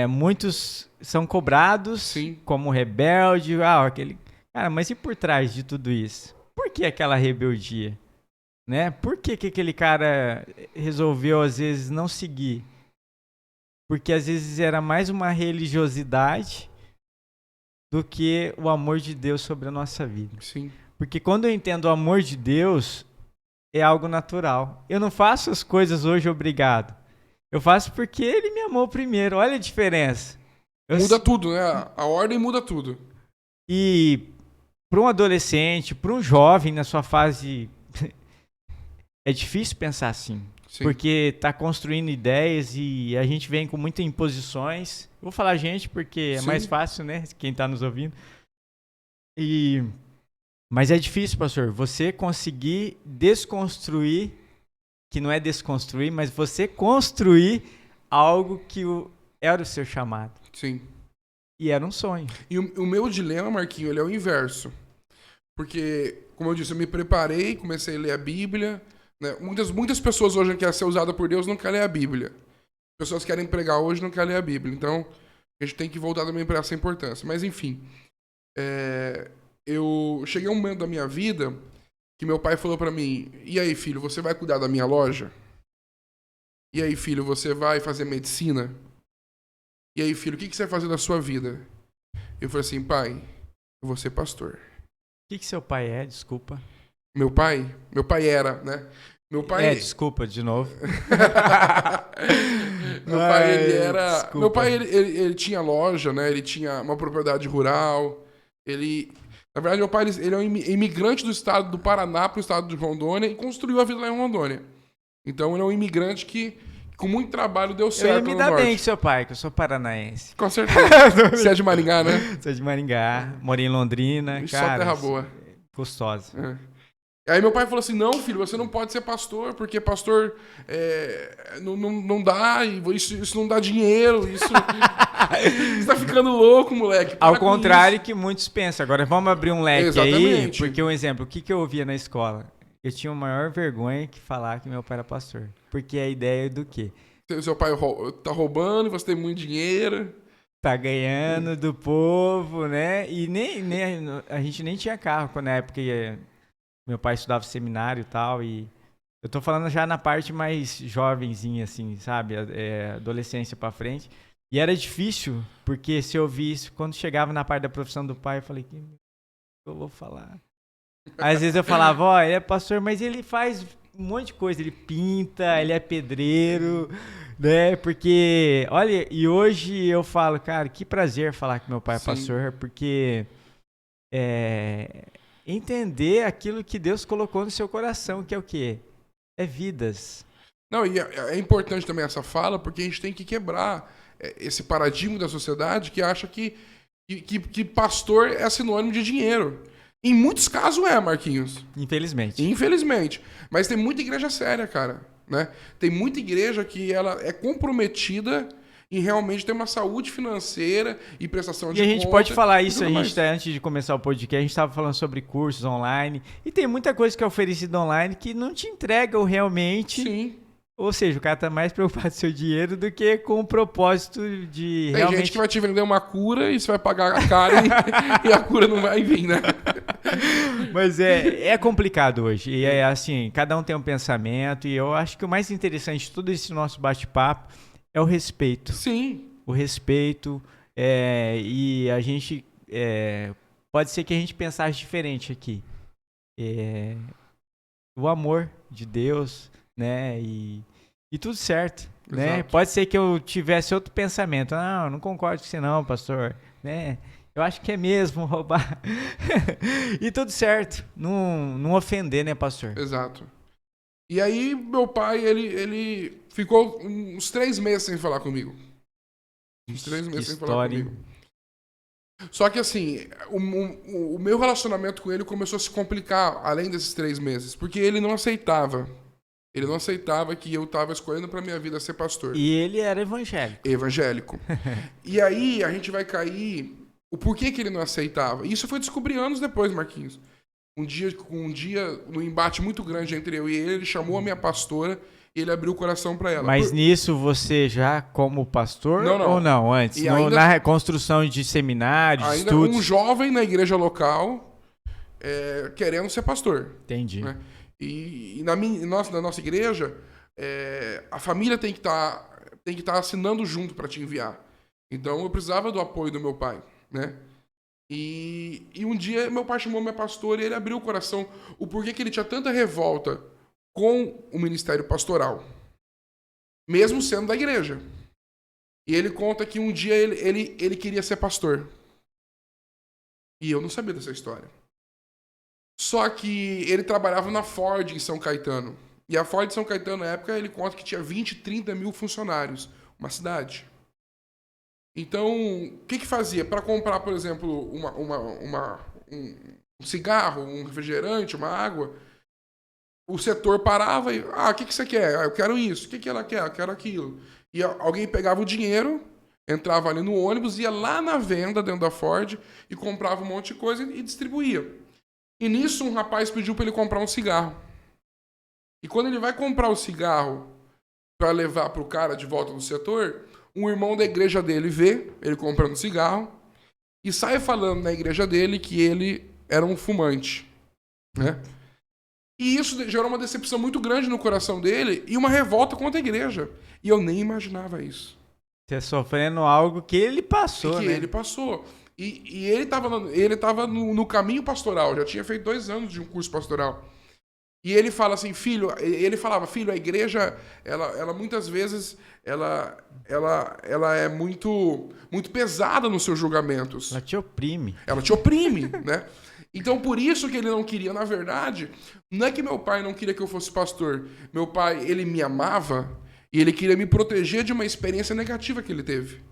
A: muitos são cobrados. Sim. Como rebelde. Cara, mas e por trás de tudo isso? Por que aquela rebeldia? Né? Por que aquele cara resolveu, às vezes, não seguir? Porque, às vezes, era mais uma religiosidade do que o amor de Deus sobre a nossa vida.
C: Sim.
A: Porque quando eu entendo o amor de Deus, é algo natural. Eu não faço as coisas hoje obrigado. Eu faço porque Ele me amou primeiro. Olha a diferença.
C: Muda tudo, né? A ordem muda tudo.
A: E para um adolescente, para um jovem na sua fase... É difícil pensar assim, sim, porque está construindo ideias e a gente vem com muitas imposições. Eu vou falar gente porque é sim, mais fácil, né? Quem está nos ouvindo. Mas é difícil, pastor, você conseguir desconstruir, que não é desconstruir, mas você construir algo que era o seu chamado.
C: Sim.
A: E era um sonho.
C: E o meu dilema, Marquinho, ele é o inverso. Porque, como eu disse, eu me preparei, comecei a ler a Bíblia... Né? Muitas pessoas hoje que querem ser usadas por Deus não querem ler a Bíblia. Pessoas que querem pregar hoje não querem ler a Bíblia. Então, a gente tem que voltar também para essa importância. Mas, enfim. Eu cheguei a um momento da minha vida que meu pai falou para mim, e aí, filho, você vai cuidar da minha loja? E aí, filho, você vai fazer medicina? E aí, filho, o que você vai fazer da sua vida? Eu falei assim, pai, eu vou ser pastor.
A: O que seu pai é? Desculpa.
C: Meu pai era, né? Meu pai...
A: desculpa, de novo.
C: Meu pai, ele era...
A: Desculpa.
C: Meu pai, ele tinha loja, né? Ele tinha uma propriedade rural. Na verdade, meu pai, ele é um imigrante do estado do Paraná para o estado de Rondônia e construiu a vida lá em Rondônia. Então, ele é um imigrante que, com muito trabalho, deu
A: Eu
C: certo
A: ia me
C: no
A: dar
C: norte.
A: bem com seu pai, que eu sou paranaense.
C: Com certeza. Você é de Maringá, né?
A: Sou de Maringá, moro em Londrina,
C: Ixi,
A: cara.
C: só terra boa.
A: Gostosa.
C: É. Aí meu pai falou assim, não, filho, você não pode ser pastor, porque pastor não dá, isso não dá dinheiro, isso... Você tá ficando louco, moleque.
A: Ao contrário que muitos pensam. Agora vamos abrir um leque
C: Exatamente.
A: aí, porque um exemplo, o que eu ouvia na escola? Eu tinha a maior vergonha que falar que meu pai era pastor. Porque a ideia do quê?
C: Seu pai tá roubando, você tem muito dinheiro.
A: Tá ganhando do povo, né? E nem a gente nem tinha carro na época que meu pai estudava seminário e tal. E eu tô falando já na parte mais jovenzinha, assim, sabe? Adolescência pra frente. E era difícil, porque se eu visse, quando chegava na parte da profissão do pai, eu falei, que eu vou falar? Às vezes eu falava, ó, ele é pastor, mas ele faz um monte de coisa, ele pinta, ele é pedreiro, né? Porque, olha, e hoje eu falo, cara, que prazer falar que meu pai é
C: Sim.
A: pastor, porque entender aquilo que Deus colocou no seu coração, que é o quê? É vidas.
C: Não, e é importante também essa fala, porque a gente tem que quebrar esse paradigma da sociedade que acha que pastor é sinônimo de dinheiro. Em muitos casos Marquinhos.
A: Infelizmente.
C: Infelizmente. Mas tem muita igreja séria, cara. Né? Tem muita igreja que ela é comprometida em realmente ter uma saúde financeira e prestação de
A: conta. E a gente
C: conta,
A: pode falar isso, antes de começar o podcast, a gente estava falando sobre cursos online, e tem muita coisa que é oferecida online que não te entregam realmente.
C: Sim.
A: Ou seja, o cara tá mais preocupado com o seu dinheiro do que com o propósito de
C: tem
A: realmente...
C: gente que vai te vender uma cura e você vai pagar a cara e a cura não vai vir, né?
A: Mas é complicado hoje. E é assim, cada um tem um pensamento. E eu acho que o mais interessante de todo esse nosso bate-papo é o respeito.
C: Sim.
A: O respeito. E a gente... pode ser que a gente pensasse diferente aqui. O amor de Deus... né? E tudo certo, né? Pode ser que eu tivesse outro pensamento. Não, não concordo com você não, pastor, né? Eu acho que é mesmo roubar. E tudo certo. Não ofender, né, pastor?
C: Exato. E aí, meu pai, ele ficou uns 3 meses sem falar comigo. Uns 3 meses sem falar comigo. Só que assim, o meu relacionamento com ele começou a se complicar além desses 3 meses, porque ele não aceitava. Ele não aceitava que eu estava escolhendo para minha vida ser pastor.
A: E ele era evangélico.
C: Evangélico. E aí a gente vai cair... O porquê que ele não aceitava? Isso foi descobrir anos depois, Marquinhos. Um dia, num embate muito grande entre eu e ele chamou a minha pastora e ele abriu o coração para ela.
A: Mas nisso você já como pastor
C: não.
A: ou não? Antes? Na construção de seminários,
C: ainda
A: estudos?
C: Um jovem na igreja local querendo ser pastor.
A: Entendi.
C: Né? E na nossa igreja, a família tem que estar assinando junto para te enviar. Então eu precisava do apoio do meu pai, né? E um dia meu pai chamou minha pastora e ele abriu o coração o porquê que ele tinha tanta revolta com o ministério pastoral, mesmo sendo da igreja. E ele conta que um dia ele queria ser pastor. E eu não sabia dessa história. Só que ele trabalhava na Ford em São Caetano. E a Ford de São Caetano, na época, ele conta que tinha 20, 30 mil funcionários. Uma cidade. Então, o que fazia? Para comprar, por exemplo, um cigarro, um refrigerante, uma água, o setor parava e... o que você quer? Eu quero isso. O que ela quer? Eu quero aquilo. E alguém pegava o dinheiro, entrava ali no ônibus, ia lá na venda dentro da Ford e comprava um monte de coisa e distribuía. E nisso um rapaz pediu para ele comprar um cigarro. E quando ele vai comprar o cigarro para levar para o cara de volta do setor, um irmão da igreja dele vê ele comprando cigarro e sai falando na igreja dele que ele era um fumante. Né? E isso gerou uma decepção muito grande no coração dele e uma revolta contra a igreja. E eu nem imaginava isso.
A: Você sofrendo algo que ele passou, né?
C: Ele passou. E ele estava no caminho pastoral, já tinha feito 2 anos de um curso pastoral. E ele fala assim, filho, ele falava, filho, a igreja, ela muitas vezes, ela é muito pesada nos seus julgamentos.
A: Ela te oprime.
C: Ela te oprime, né? Então, por isso que ele não queria, na verdade, não é que meu pai não queria que eu fosse pastor. Meu pai, ele me amava e ele queria me proteger de uma experiência negativa que ele teve.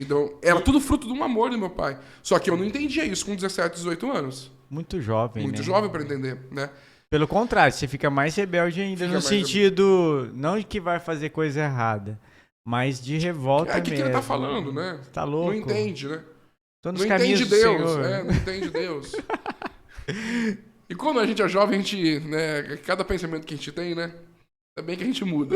C: Então, era tudo fruto de um amor do meu pai. Só que eu não entendia isso com 17, 18 anos.
A: Muito jovem,
C: Muito
A: né?
C: jovem para entender, né?
A: Pelo contrário, você fica mais rebelde ainda, no sentido, não de que vai fazer coisa errada, mas de revolta mesmo.
C: O que ele tá falando, né?
A: Tá louco.
C: Não entende, né?
A: Tô nos
C: não
A: caminhos
C: entende
A: do
C: Deus,
A: Senhor.
C: não entende Deus. E quando a gente é jovem, a gente, né, cada pensamento que a gente tem, né? É bem que a gente muda.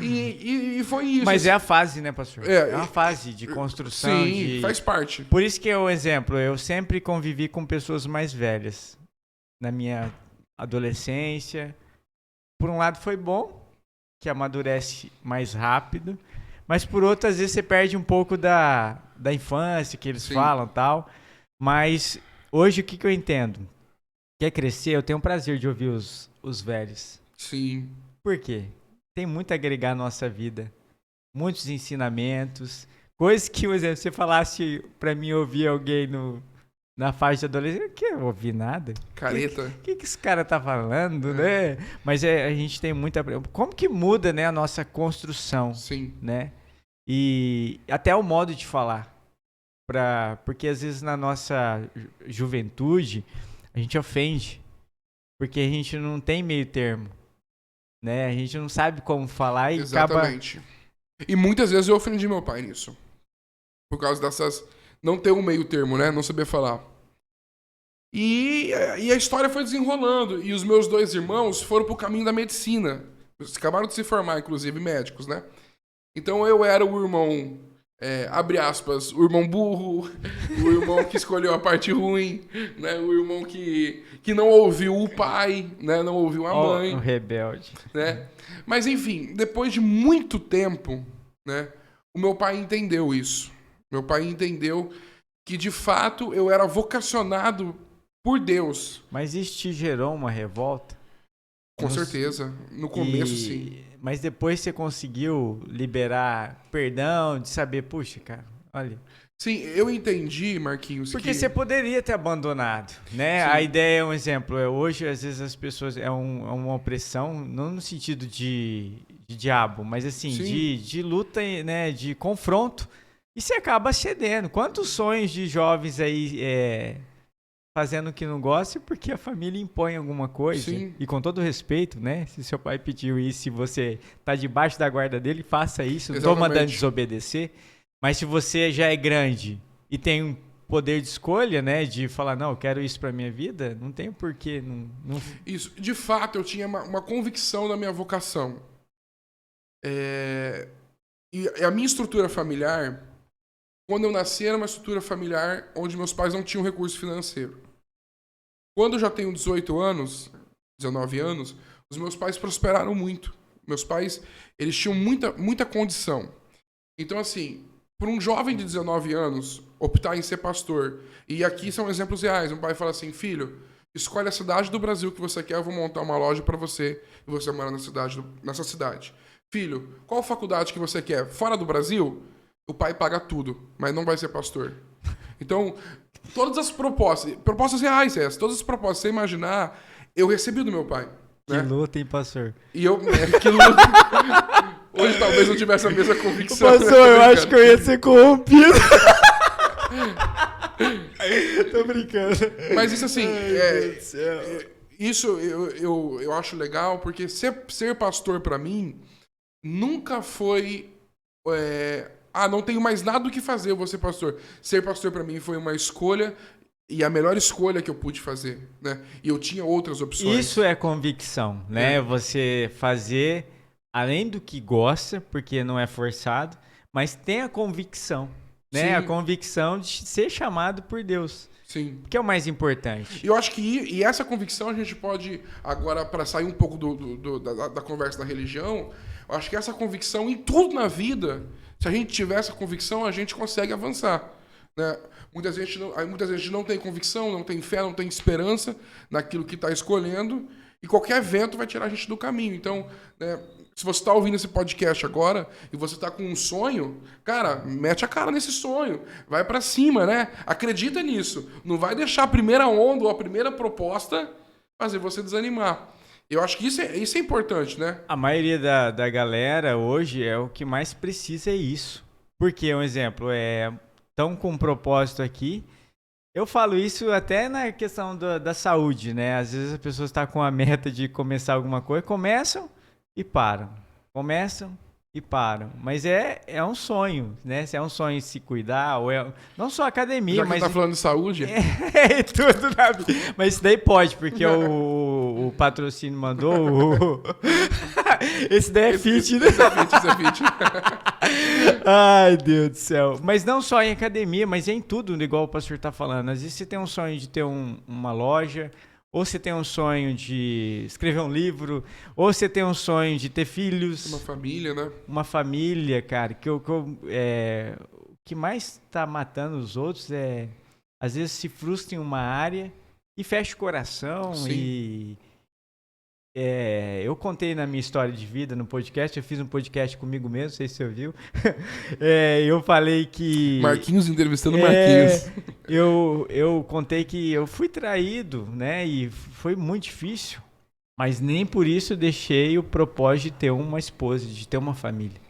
C: E foi isso.
A: Mas é a fase, né, pastor? É uma fase de construção.
C: Sim, faz parte.
A: Por isso que é o exemplo. Eu sempre convivi com pessoas mais velhas. Na minha adolescência. Por um lado foi bom, que amadurece mais rápido. Mas por outro, às vezes você perde um pouco da infância, que eles falam e tal. Mas hoje o que eu entendo? Quer crescer? Eu tenho o prazer de ouvir os velhos.
C: Sim.
A: Por quê? Tem muito a agregar à nossa vida. Muitos ensinamentos. Coisas que, por exemplo, se você falasse pra mim ouvir alguém na fase de adolescência, eu não quero ouvir nada.
C: Careta.
A: O que esse cara tá falando, né? Mas a gente tem muita... Como que muda, né, a nossa construção?
C: Sim.
A: Né? E até o modo de falar. Porque às vezes na nossa juventude a gente ofende. Porque a gente não tem meio termo. Né? A gente não sabe como falar e
C: Exatamente. E muitas vezes eu ofendi meu pai nisso. Por causa dessas... Não ter um meio termo, né? Não saber falar. E a história foi desenrolando. E os meus 2 irmãos foram pro caminho da medicina. Eles acabaram de se formar, inclusive, médicos, né? Então eu era o irmão, abre aspas, o irmão burro, o irmão que escolheu a parte ruim, né? O irmão que não ouviu o pai, né? Não ouviu a mãe.
A: O rebelde.
C: Né? Mas enfim, depois de muito tempo, né? O meu pai entendeu isso. Meu pai entendeu que de fato eu era vocacionado por Deus.
A: Mas isso te gerou uma revolta?
C: Com certeza. No começo, sim.
A: Mas depois você conseguiu liberar perdão, de saber, puxa, cara, olha...
C: Sim, eu entendi, Marquinhos,
A: porque você poderia ter abandonado, né? Sim. A ideia é um exemplo. Hoje, às vezes, as pessoas... É uma opressão, não no sentido de diabo, mas assim, de luta, né? De confronto. E você acaba cedendo. Quantos sonhos de jovens aí fazendo o que não gosta porque a família impõe alguma coisa? Sim. E com todo respeito, né? Se seu pai pediu isso, se você tá debaixo da guarda dele, faça isso. Não tô mandando desobedecer. Mas se você já é grande e tem um poder de escolha, né? De falar, não, eu quero isso pra minha vida, não tem porquê. Não...
C: Isso. De fato, eu tinha uma convicção da minha vocação. E a minha estrutura familiar... Quando eu nasci, era uma estrutura familiar onde meus pais não tinham recurso financeiro. Quando eu já tenho 18 anos, 19 anos, os meus pais prosperaram muito. Meus pais, eles tinham muita condição. Então, assim, para um jovem de 19 anos optar em ser pastor, e aqui são exemplos reais, um pai fala assim, filho, escolhe a cidade do Brasil que você quer, eu vou montar uma loja para você, e você mora nessa cidade. Filho, qual faculdade que você quer? Fora do Brasil? O pai paga tudo, mas não vai ser pastor. Então, todas as propostas reais essas, todas as propostas, você imaginar, eu recebi do meu pai.
A: Que luta, hein, pastor?
C: E eu, que luta. Hoje talvez eu tivesse a mesma convicção.
A: Pastor, eu acho que eu ia ser corrompido. Tô brincando.
C: Mas isso assim, isso eu acho legal, porque ser pastor pra mim nunca foi... não tenho mais nada do que fazer, eu vou ser pastor. Ser pastor pra mim foi uma escolha e a melhor escolha que eu pude fazer, né? E eu tinha outras opções.
A: Isso é convicção, né? Você fazer além do que gosta, porque não é forçado, mas tem a convicção, né? Sim. A convicção de ser chamado por Deus.
C: Sim.
A: Que é o mais importante.
C: E eu acho que essa convicção a gente pode, agora, para sair um pouco da conversa da religião, eu acho que essa convicção em tudo na vida... Se a gente tiver essa convicção, a gente consegue avançar. né? Muita gente não tem convicção, não tem fé, não tem esperança naquilo que está escolhendo, e qualquer vento vai tirar a gente do caminho. Então, né, se você está ouvindo esse podcast agora e você está com um sonho, cara, mete a cara nesse sonho, vai para cima, né? Acredita nisso. Não vai deixar a primeira onda ou a primeira proposta fazer você desanimar. Eu acho que isso é importante, né?
A: A maioria da galera hoje é o que mais precisa é isso. Porque, um exemplo, estão com um propósito aqui. Eu falo isso até na questão da saúde, né? Às vezes as pessoas estão com a meta de começar alguma coisa, começam e param. Começam e param. Mas é um sonho, né? Se é um sonho se cuidar, ou não só academia,
C: Já que
A: mas...
C: tá falando de saúde?
A: Tudo na vida. Mas isso daí pode, porque o patrocínio mandou. Esse daí é fit, né?
C: Esse é fit.
A: Ai, Deus do céu. Mas não só em academia, mas em tudo, igual o pastor tá falando. Às vezes você tem um sonho de ter uma loja, ou você tem um sonho de escrever um livro, ou você tem um sonho de ter filhos.
C: Uma família, né?
A: Uma família, cara, o que mais tá matando os outros é, às vezes, se frustra em uma área e fecha o coração.
C: Sim.
A: E eu contei na minha história de vida no podcast, eu fiz um podcast comigo mesmo, não sei se você ouviu. Eu falei que...
C: Marquinhos entrevistando Marquinhos.
A: Eu contei que eu fui traído, né? E foi muito difícil. Mas nem por isso eu deixei o propósito de ter uma esposa, de ter uma família.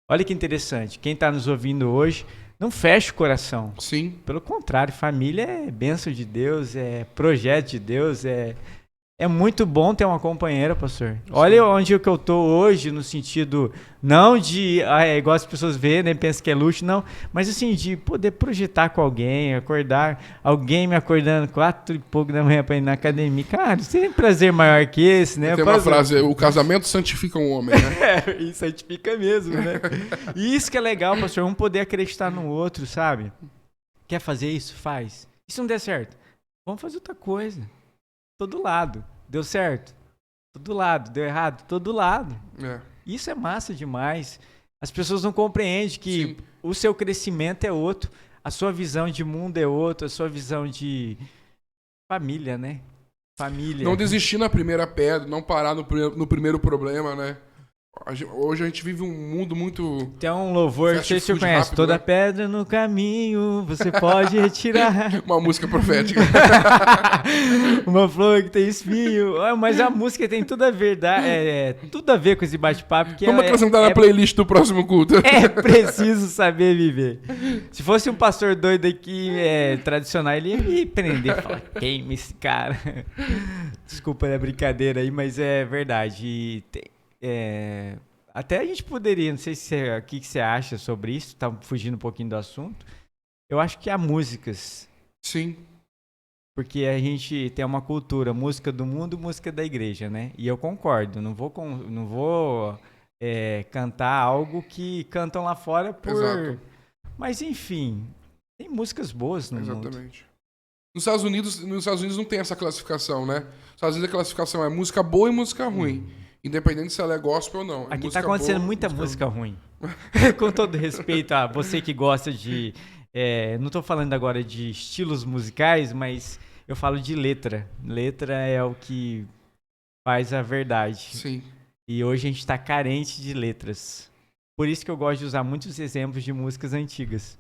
A: Olha que interessante. Quem está nos ouvindo hoje, não fecha o coração.
C: Sim.
A: Pelo contrário, família é bênção de Deus, é projeto de Deus, é muito bom ter uma companheira, pastor. Sim. Olha onde que eu tô hoje, no sentido, não de, igual as pessoas veem, né, pensam que é luxo, não, mas assim, de poder projetar com alguém, acordar, alguém me acordando 4 e pouco da manhã para ir na academia. Cara, isso tem prazer maior que esse, né?
C: Tem uma frase, o casamento santifica um homem, né?
A: E santifica mesmo, né? E isso que é legal, pastor, um poder acreditar no outro, sabe? Quer fazer isso? Faz. E se não der certo? Vamos fazer outra coisa. Todo lado. Deu certo? Todo lado. Deu errado? Todo lado. Isso é massa demais. As pessoas não compreendem que Sim. o seu crescimento é outro, a sua visão de mundo é outra, a sua visão de família, né? Família.
C: Não desistir na primeira pedra, não parar no primeiro problema, né? Hoje a gente vive um mundo muito...
A: Tem um louvor, não sei se você conhece.
C: Rápido,
A: Toda
C: né?
A: pedra no caminho, você pode retirar.
C: Uma música profética.
A: Uma flor que tem espinho. Mas a música tem tudo a ver, tudo a ver com esse bate-papo.
C: Vamos acrescentar na playlist do próximo culto.
A: É preciso saber viver. Se fosse um pastor doido aqui, tradicional, ele ia me prender e falar, queima esse cara. Desculpa a brincadeira aí, mas é verdade. Até a gente poderia, não sei o que você acha sobre isso, tá fugindo um pouquinho do assunto. Eu acho que há músicas.
C: Sim.
A: Porque a gente tem uma cultura, música do mundo, música da igreja, né? E eu concordo, não vou cantar algo que cantam lá fora por...
C: Exato.
A: Mas enfim, tem músicas boas no mundo.
C: Exatamente. Nos Estados Unidos não tem essa classificação, né? Nos Estados Unidos a classificação é música boa e música ruim. Independente se ela é gospel ou não.
A: Aqui tá acontecendo muita música ruim. Com todo respeito a você que gosta de... não tô falando agora de estilos musicais, mas eu falo de letra. Letra é o que faz a verdade.
C: Sim.
A: E hoje a gente tá carente de letras. Por isso que eu gosto de usar muitos exemplos de músicas antigas,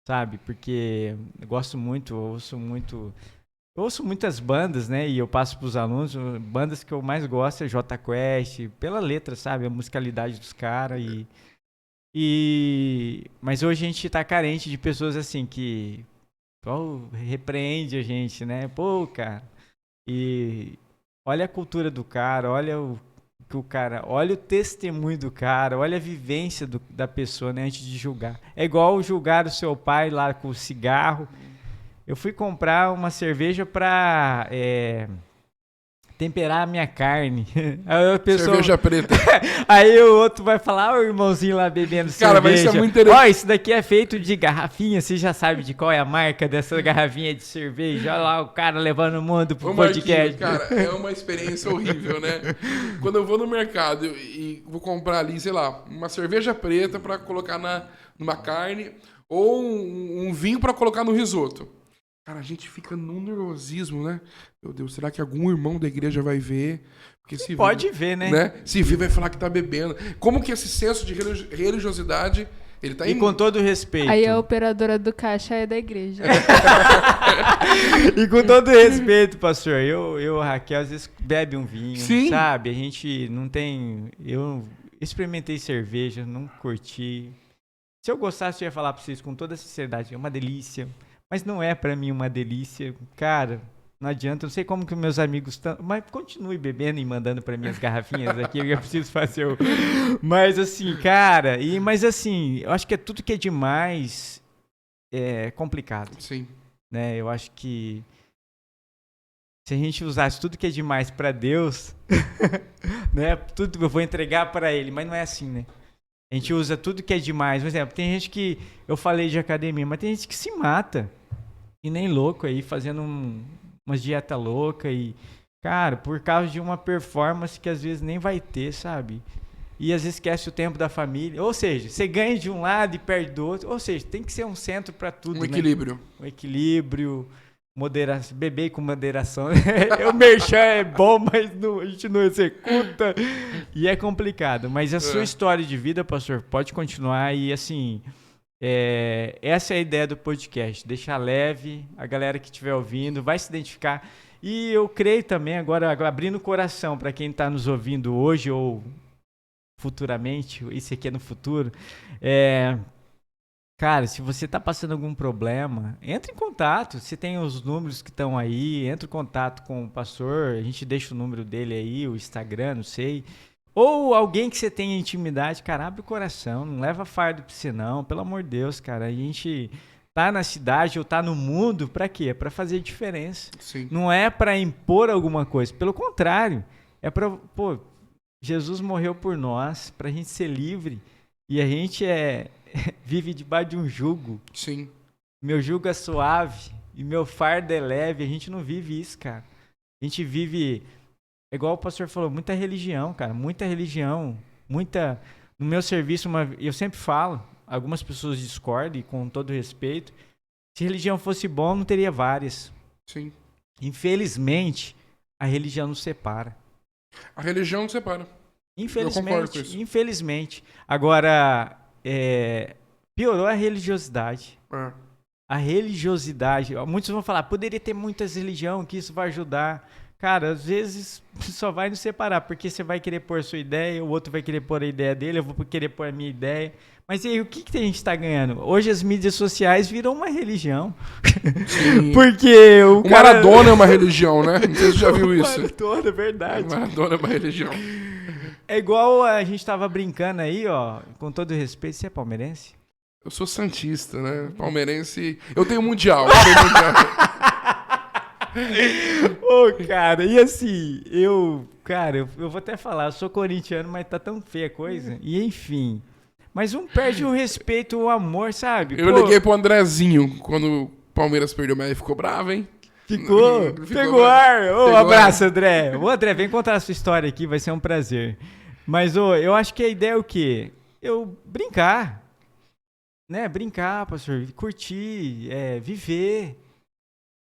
A: sabe? Porque eu gosto muito, eu ouço muitas bandas, né? E eu passo pros alunos, bandas que eu mais gosto é Jota Quest, pela letra, sabe? A musicalidade dos caras Mas hoje a gente tá carente de pessoas assim que repreende a gente, né? Pô, cara. E olha a cultura do cara, olha olha o testemunho do cara, olha a vivência da pessoa, né? Antes de julgar. É igual julgar o seu pai lá com o cigarro. Eu fui comprar uma cerveja pra temperar a minha carne. Aí a pessoa...
C: Cerveja preta.
A: Aí o outro vai falar, o irmãozinho lá bebendo
C: cara,
A: cerveja.
C: Cara, mas isso é muito interessante.
A: Isso daqui é feito de garrafinha, você já sabe de qual é a marca dessa garrafinha de cerveja. Olha lá o cara levando o mundo pro podcast.
C: Cara, é uma experiência horrível, né? Quando eu vou no mercado e vou comprar ali, sei lá, uma cerveja preta pra colocar numa carne... Ou um vinho pra colocar no risoto. Cara, a gente fica num nervosismo, né? Meu Deus, será que algum irmão da igreja vai ver? Porque se
A: Pode
C: vir,
A: ver, né?
C: Se vir, vai falar que tá bebendo. Como que esse senso de religiosidade, ele tá
A: E com todo respeito.
B: Aí a operadora do caixa é da igreja.
A: E com todo respeito, pastor, eu e a Raquel às vezes bebe um vinho,
C: Sim.
A: sabe? A gente não tem... Eu experimentei cerveja, não curti. Se eu gostasse, eu ia falar pra vocês com toda sinceridade, é uma delícia. Mas não é pra mim uma delícia. Cara, não adianta, eu não sei como que meus amigos estão... Mas continue bebendo e mandando pra mim as garrafinhas aqui, eu preciso fazer o... Mas assim, cara, mas assim, eu acho que é tudo que é demais é complicado.
C: Sim.
A: Né? Eu acho que se a gente usasse tudo que é demais pra Deus, né? Tudo eu vou entregar pra Ele, mas não é assim, né? A gente usa tudo que é demais. Por exemplo, tem gente que, eu falei de academia, mas tem gente que se mata, e nem louco aí, fazendo umas dieta louca e, cara, por causa de uma performance que às vezes nem vai ter, sabe? E às vezes esquece o tempo da família. Ou seja, você ganha de um lado e perde do outro. Ou seja, tem que ser um centro para tudo,
C: Um equilíbrio.
A: Né? Um equilíbrio, moderação, beber com moderação. O merchan é bom, mas a gente não executa. E é complicado. Mas a sua história de vida, pastor, pode continuar. E assim, essa é a ideia do podcast. Deixar leve, a galera que estiver ouvindo vai se identificar. E eu creio também, agora abrindo o coração para quem está nos ouvindo hoje ou futuramente, isso aqui é no futuro, cara, se você tá passando algum problema, entre em contato, você tem os números que estão aí, entre em contato com o pastor, a gente deixa o número dele aí, o Instagram, não sei, ou alguém que você tenha intimidade, cara, abre o coração, não leva fardo pra você não, pelo amor de Deus, cara, a gente tá na cidade ou tá no mundo, pra quê? É pra fazer diferença.
C: Sim.
A: Não é pra impor alguma coisa, pelo contrário, é pra, pô, Jesus morreu por nós, pra gente ser livre, e a gente vive debaixo de um jugo.
C: Sim.
A: Meu jugo é suave e meu fardo é leve. A gente não vive isso, cara. A gente vive, igual o pastor falou, muita religião, cara, muita religião, muita... No meu serviço, eu sempre falo, algumas pessoas discordam, e com todo respeito, se religião fosse bom, não teria várias.
C: Sim.
A: Infelizmente, a religião nos separa.
C: A religião separa.
A: Infelizmente,
C: eu concordo com isso.
A: Infelizmente. Agora, piorou a religiosidade. A religiosidade. Muitos vão falar, poderia ter muitas religiões, que isso vai ajudar. Cara, às vezes só vai nos separar, porque você vai querer pôr a sua ideia, o outro vai querer pôr a ideia dele, eu vou querer pôr a minha ideia. Mas e aí, o que a gente está ganhando? Hoje as mídias sociais viram uma religião. Porque o cara...
C: Maradona é uma religião, né? Não sei se você já viu isso.
A: Maradona, é verdade.
C: Maradona é uma religião.
A: É igual a gente tava brincando aí, ó, com todo respeito, você é palmeirense?
C: Eu sou santista, né? Palmeirense... Eu tenho mundial. Eu tenho mundial.
A: Ô, cara, e assim, eu vou até falar, eu sou corintiano, mas tá tão feia a coisa. E enfim... Mas um perde o respeito, o amor, sabe?
C: Eu liguei pro Andrezinho quando o Palmeiras perdeu, mas ele ficou bravo, hein?
A: Ficou pegou ar. Ô, abraço, André. Ô, André, vem contar a sua história aqui, vai ser um prazer. Mas, eu acho que a ideia é o quê? Eu brincar. Né? Brincar, pastor. Curtir, viver.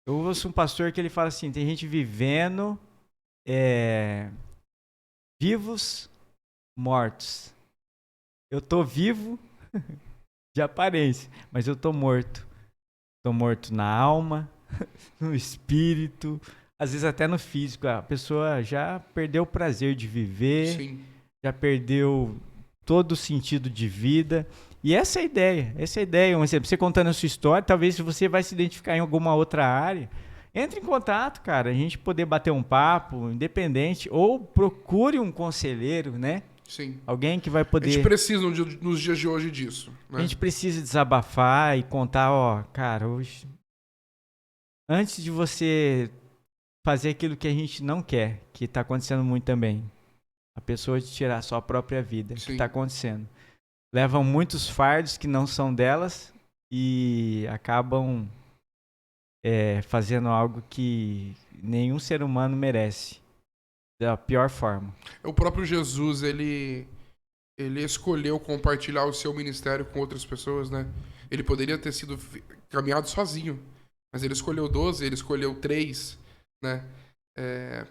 A: Eu ouço um pastor que ele fala assim, tem gente vivendo vivos, mortos. Eu tô vivo de aparência, mas eu tô morto. Tô morto na alma, no espírito, às vezes até no físico. A pessoa já perdeu o prazer de viver,
C: Sim.
A: Já perdeu todo o sentido de vida. E essa é a ideia. Um exemplo, você contando a sua história, talvez você vai se identificar em alguma outra área. Entre em contato, cara, a gente poder bater um papo independente, ou procure um conselheiro, né?
C: Sim.
A: Alguém que vai poder...
C: A gente precisa nos dias de hoje disso. Né?
A: A gente precisa desabafar e contar, ó, cara, hoje... Antes de você fazer aquilo que a gente não quer, que tá acontecendo muito também, a pessoa de tirar a sua própria vida,
C: Sim.
A: que tá acontecendo. Levam muitos fardos que não são delas e acabam fazendo algo que nenhum ser humano merece. Da pior forma.
C: O próprio Jesus, ele ele escolheu compartilhar o seu ministério com outras pessoas, né? Ele poderia ter sido caminhado sozinho, mas ele escolheu 12, ele escolheu 3, né?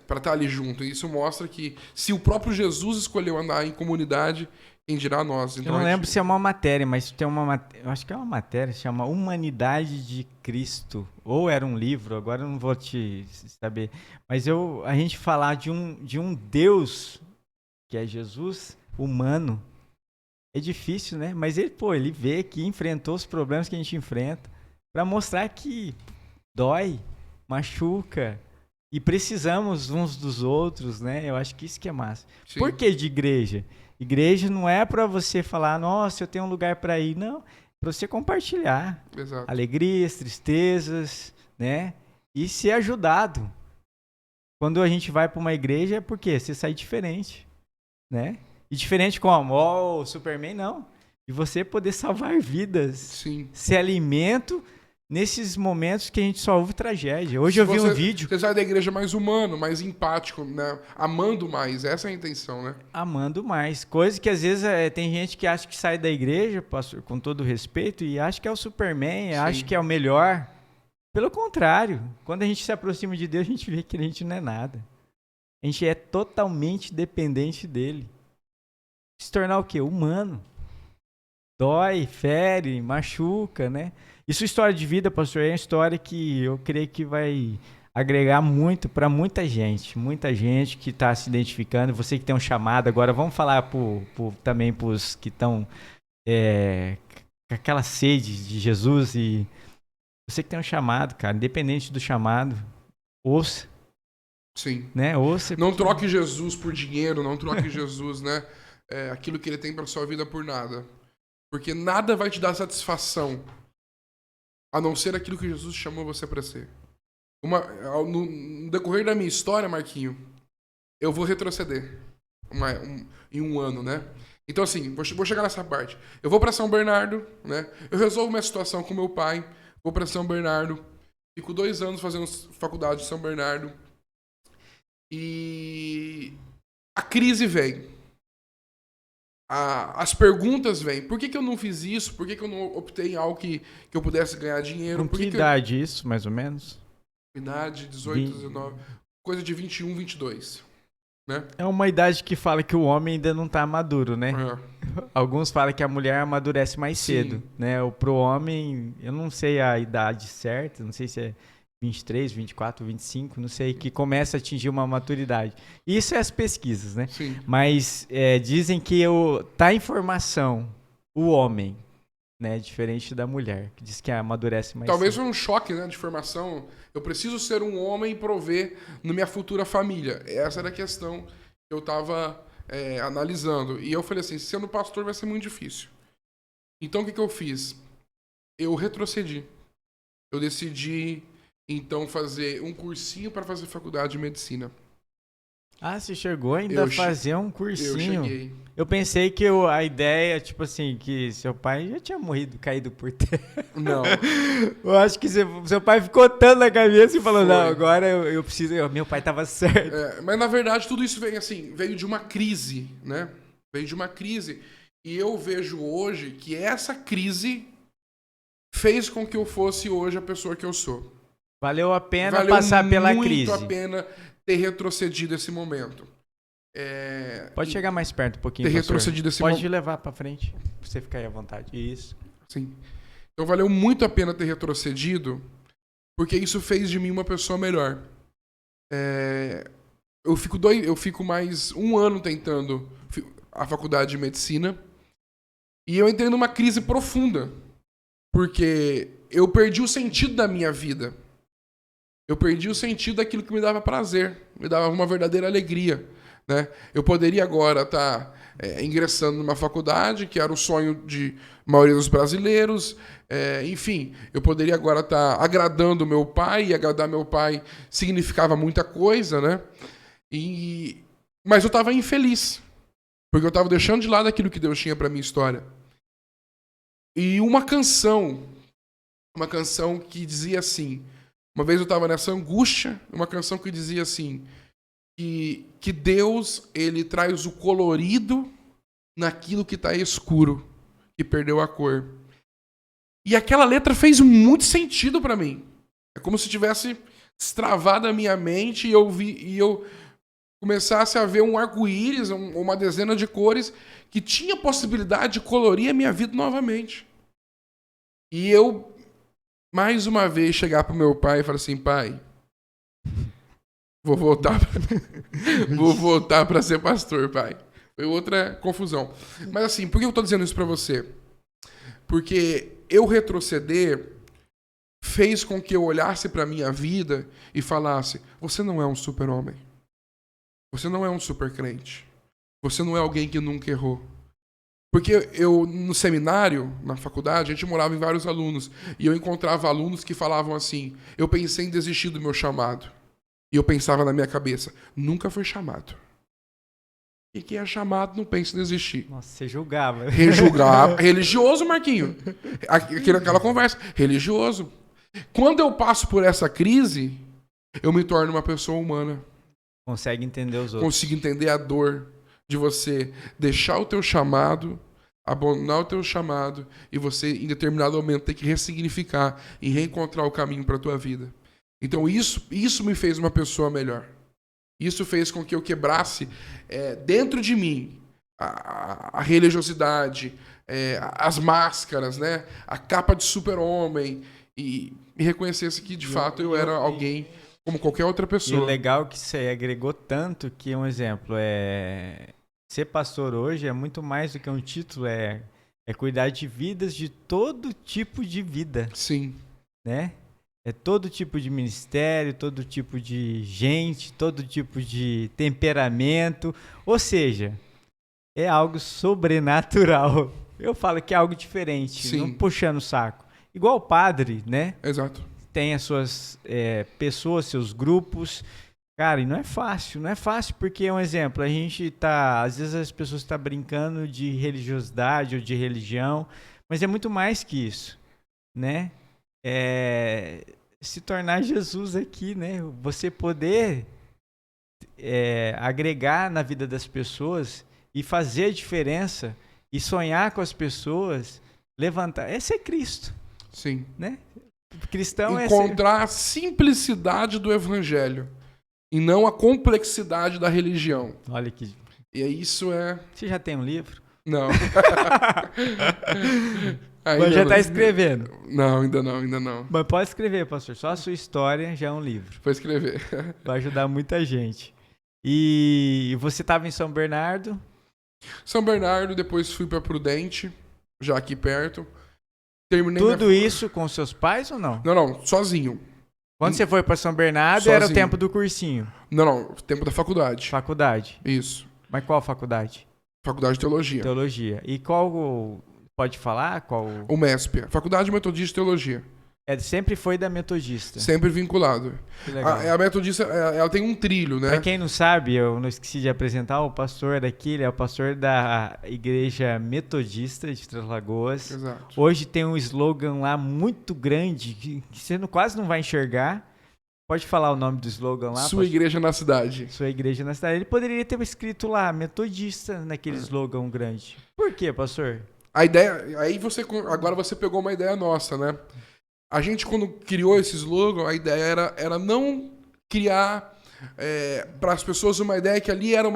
C: Para estar ali junto. E isso mostra que se o próprio Jesus escolheu andar em comunidade, quem dirá nós? Então,
A: eu não lembro se é uma matéria, mas tem eu acho que é uma matéria, se chama Humanidade de Cristo. Ou era um livro, agora eu não vou te saber. Mas a gente falar de um Deus, que é Jesus, humano, é difícil, né? Mas ele vê que enfrentou os problemas que a gente enfrenta para mostrar que dói, machuca e precisamos uns dos outros, né? Eu acho que isso que é massa.
C: Sim.
A: Por que de igreja? Igreja não é para você falar, nossa, eu tenho um lugar para ir. Não, para você compartilhar.
C: Exato.
A: Alegrias, tristezas, né? E ser ajudado. Quando a gente vai para uma igreja é porque você sai diferente, né? E diferente como? Oh, Superman, não. E você poder salvar vidas.
C: Sim.
A: Ser alimento nesses momentos que a gente só ouve tragédia. Hoje eu vi um vídeo...
C: Você sai da igreja mais humano, mais empático, né? Amando mais. Essa é a intenção, né?
A: Amando mais. Coisa que às vezes tem gente que acha que sai da igreja, pastor, com todo respeito, e acha que é o Superman, acha que é o melhor. Pelo contrário. Quando a gente se aproxima de Deus, a gente vê que a gente não é nada. A gente é totalmente dependente dele. Se tornar o quê? Humano. Dói, fere, machuca, né? E sua história de vida, pastor, é uma história que eu creio que vai agregar muito para muita gente que está se identificando. Você que tem um chamado, agora vamos falar também para os que estão com aquela sede de Jesus. E você que tem um chamado, cara, independente do chamado, ouça.
C: Sim.
A: Né? Ouça.
C: Não troque Jesus por dinheiro, não troque Jesus, né? Aquilo que ele tem para sua vida por nada. Porque nada vai te dar satisfação a não ser aquilo que Jesus chamou você para ser. No decorrer da minha história, Marquinho, eu vou retroceder em um ano, né? Então, assim, vou chegar nessa parte. Eu vou para São Bernardo, né? Eu resolvo minha situação com meu pai, vou para São Bernardo, fico 2 anos fazendo faculdade em São Bernardo e a crise vem. As perguntas vêm. Por que eu não fiz isso? Por que eu não optei em algo que eu pudesse ganhar dinheiro?
A: Com que idade isso, mais ou menos?
C: Idade, 18, 19. Coisa de 21, 22. Né?
A: É uma idade que fala que o homem ainda não está maduro, né? Alguns falam que a mulher amadurece mais cedo, né? Pro homem, eu não sei a idade certa, não sei se é 23, 24, 25, não sei, que começa a atingir uma maturidade. Isso é as pesquisas, né?
C: Sim.
A: Mas dizem que tá em formação o homem, né? Diferente da mulher, que diz que amadurece mais
C: Talvez
A: cedo.
C: foi um choque, né, de formação. Eu preciso ser um homem e prover na minha futura família. Essa era a questão que eu estava analisando. E eu falei assim, sendo pastor vai ser muito difícil. Então o que eu fiz? Eu retrocedi. Eu decidi... Então, fazer um cursinho para fazer faculdade de medicina.
A: Ah, você chegou ainda a fazer um cursinho?
C: Eu cheguei.
A: Eu pensei que a ideia, tipo assim, que seu pai já tinha morrido, caído por terra.
C: Não.
A: Eu acho que seu pai ficou tanto na cabeça e falou, não, agora eu preciso... Meu pai tava certo.
C: Mas, na verdade, tudo isso veio de uma crise, né? Veio de uma crise. E eu vejo hoje que essa crise fez com que eu fosse hoje a pessoa que eu sou.
A: Valeu a pena passar pela crise.
C: Valeu muito a pena ter retrocedido esse momento.
A: Pode chegar mais perto um pouquinho,
C: ter retrocedido esse
A: Pode levar pra frente, pra você ficar aí à vontade. Isso.
C: Sim. Então valeu muito a pena ter retrocedido, porque isso fez de mim uma pessoa melhor. Eu fico mais 1 ano tentando a faculdade de medicina e eu entrei numa crise profunda, porque eu perdi o sentido da minha vida. Eu perdi o sentido daquilo que me dava prazer, me dava uma verdadeira alegria, né? Eu poderia agora estar ingressando numa faculdade, que era o sonho de maioria dos brasileiros, enfim, eu poderia agora estar agradando meu pai, e agradar meu pai significava muita coisa, né? Mas eu estava infeliz, porque eu estava deixando de lado aquilo que Deus tinha para minha história. E uma canção que dizia assim... Uma vez eu estava nessa angústia, uma canção que dizia assim, que Deus, ele traz o colorido naquilo que está escuro, que perdeu a cor. E aquela letra fez muito sentido para mim. É como se tivesse destravado a minha mente e eu começasse a ver um arco-íris, uma dezena de cores que tinha possibilidade de colorir a minha vida novamente. E eu, mais uma vez, chegar pro meu pai e falar assim, pai, vou voltar para ser pastor, pai. Foi outra confusão. Mas assim, por que eu tô dizendo isso para você? Porque eu retroceder fez com que eu olhasse para minha vida e falasse, você não é um super-homem. Você não é um super-crente. Você não é alguém que nunca errou. Porque eu, no seminário, na faculdade, a gente morava em vários alunos. E eu encontrava alunos que falavam assim, eu pensei em desistir do meu chamado. E eu pensava na minha cabeça, nunca foi chamado. E quem é chamado não pensa em desistir.
A: Nossa, você julgava.
C: Rejulgar. Religioso, Marquinho. Aquela conversa. Religioso. Quando eu passo por essa crise, eu me torno uma pessoa humana.
A: Consegue entender os outros.
C: Consigo entender a dor de você deixar o teu chamado, abandonar o teu chamado e você, em determinado momento, ter que ressignificar e reencontrar o caminho para a tua vida. Então, isso me fez uma pessoa melhor. Isso fez com que eu quebrasse dentro de mim a religiosidade, as máscaras, né? A capa de super-homem e reconhecesse que, de fato, eu era alguém como qualquer outra pessoa.
A: E o legal é que você agregou tanto que, um exemplo, ser pastor hoje é muito mais do que um título, é cuidar de vidas de todo tipo de vida.
C: Sim.
A: Né? É todo tipo de ministério, todo tipo de gente, todo tipo de temperamento. Ou seja, é algo sobrenatural. Eu falo que é algo diferente,
C: Sim.
A: não puxando o saco. Igual o padre, né?
C: Exato.
A: Tem as suas pessoas, seus grupos. Cara, e não é fácil. Não é fácil porque, um exemplo, a gente tá... Às vezes as pessoas estão brincando de religiosidade ou de religião, mas é muito mais que isso, né? Se tornar Jesus aqui, né? Você poder agregar na vida das pessoas e fazer a diferença e sonhar com as pessoas, levantar. Esse é Cristo.
C: Sim.
A: Né? Cristão
C: encontrar a simplicidade do evangelho e não a complexidade da religião.
A: Olha que...
C: E isso
A: Você já tem um livro?
C: Não.
A: Mas já está escrevendo.
C: Não, ainda não.
A: Mas pode escrever, pastor. Só a sua história já é um livro.
C: Vou escrever.
A: Vai ajudar muita gente. E você estava em São Bernardo?
C: São Bernardo, depois fui para Prudente, já aqui perto. Terminei
A: Tudo isso com seus pais ou não?
C: Não, sozinho.
A: Quando você foi para São Bernardo,
C: sozinho.
A: Era o tempo do cursinho?
C: Não, tempo da faculdade.
A: Faculdade?
C: Isso.
A: Mas qual faculdade?
C: Faculdade de Teologia.
A: Teologia. E qual... Pode falar? Qual?
C: O MESP, Faculdade Metodista de Teologia.
A: Sempre foi da Metodista.
C: Sempre vinculado.
A: Que legal.
C: A Metodista, ela tem um trilho, né?
A: Pra quem não sabe, eu não esqueci de apresentar, o pastor daqui, ele é o pastor da Igreja Metodista de Três Lagoas.
C: Exato.
A: Hoje tem um slogan lá muito grande, que você quase não vai enxergar. Pode falar o nome do slogan lá?
C: Sua igreja na cidade.
A: Sua igreja na cidade. Ele poderia ter escrito lá, Metodista, naquele slogan grande. Por quê, pastor?
C: A ideia, agora você pegou uma ideia nossa, né? A gente, quando criou esse slogan, a ideia era não criar para as pessoas uma ideia que ali era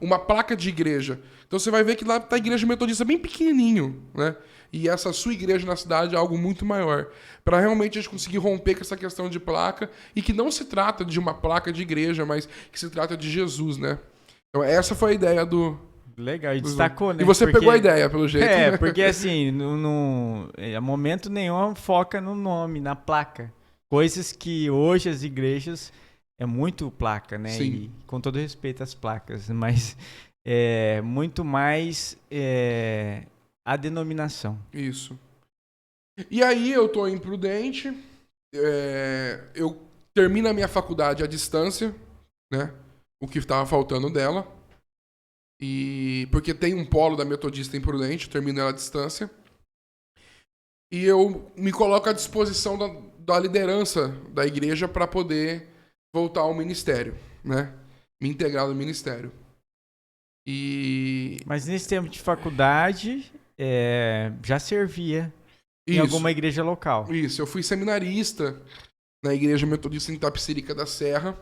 C: uma placa de igreja. Então você vai ver que lá está a igreja metodista bem pequenininho, né? E essa sua igreja na cidade é algo muito maior. Para realmente a gente conseguir romper com essa questão de placa e que não se trata de uma placa de igreja, mas que se trata de Jesus, né? Então essa foi a ideia do...
A: Legal, e destacou, né?
C: E você pegou a ideia, pelo jeito.
A: Porque assim, a momento nenhum foca no nome, na placa. Coisas que hoje as igrejas é muito placa, né?
C: Sim.
A: E, com todo respeito às placas, mas é muito mais a denominação.
C: Isso. E aí eu tô em Prudente, eu termino a minha faculdade à distância, né? O que estava faltando dela. E porque tem um polo da Metodista em Prudente, eu termino ela à distância. E eu me coloco à disposição da liderança da igreja para poder voltar ao ministério, né? Me integrar no ministério.
A: Mas nesse tempo de faculdade, já servia em alguma igreja local.
C: Isso, eu fui seminarista na Igreja Metodista em Itapecerica da Serra,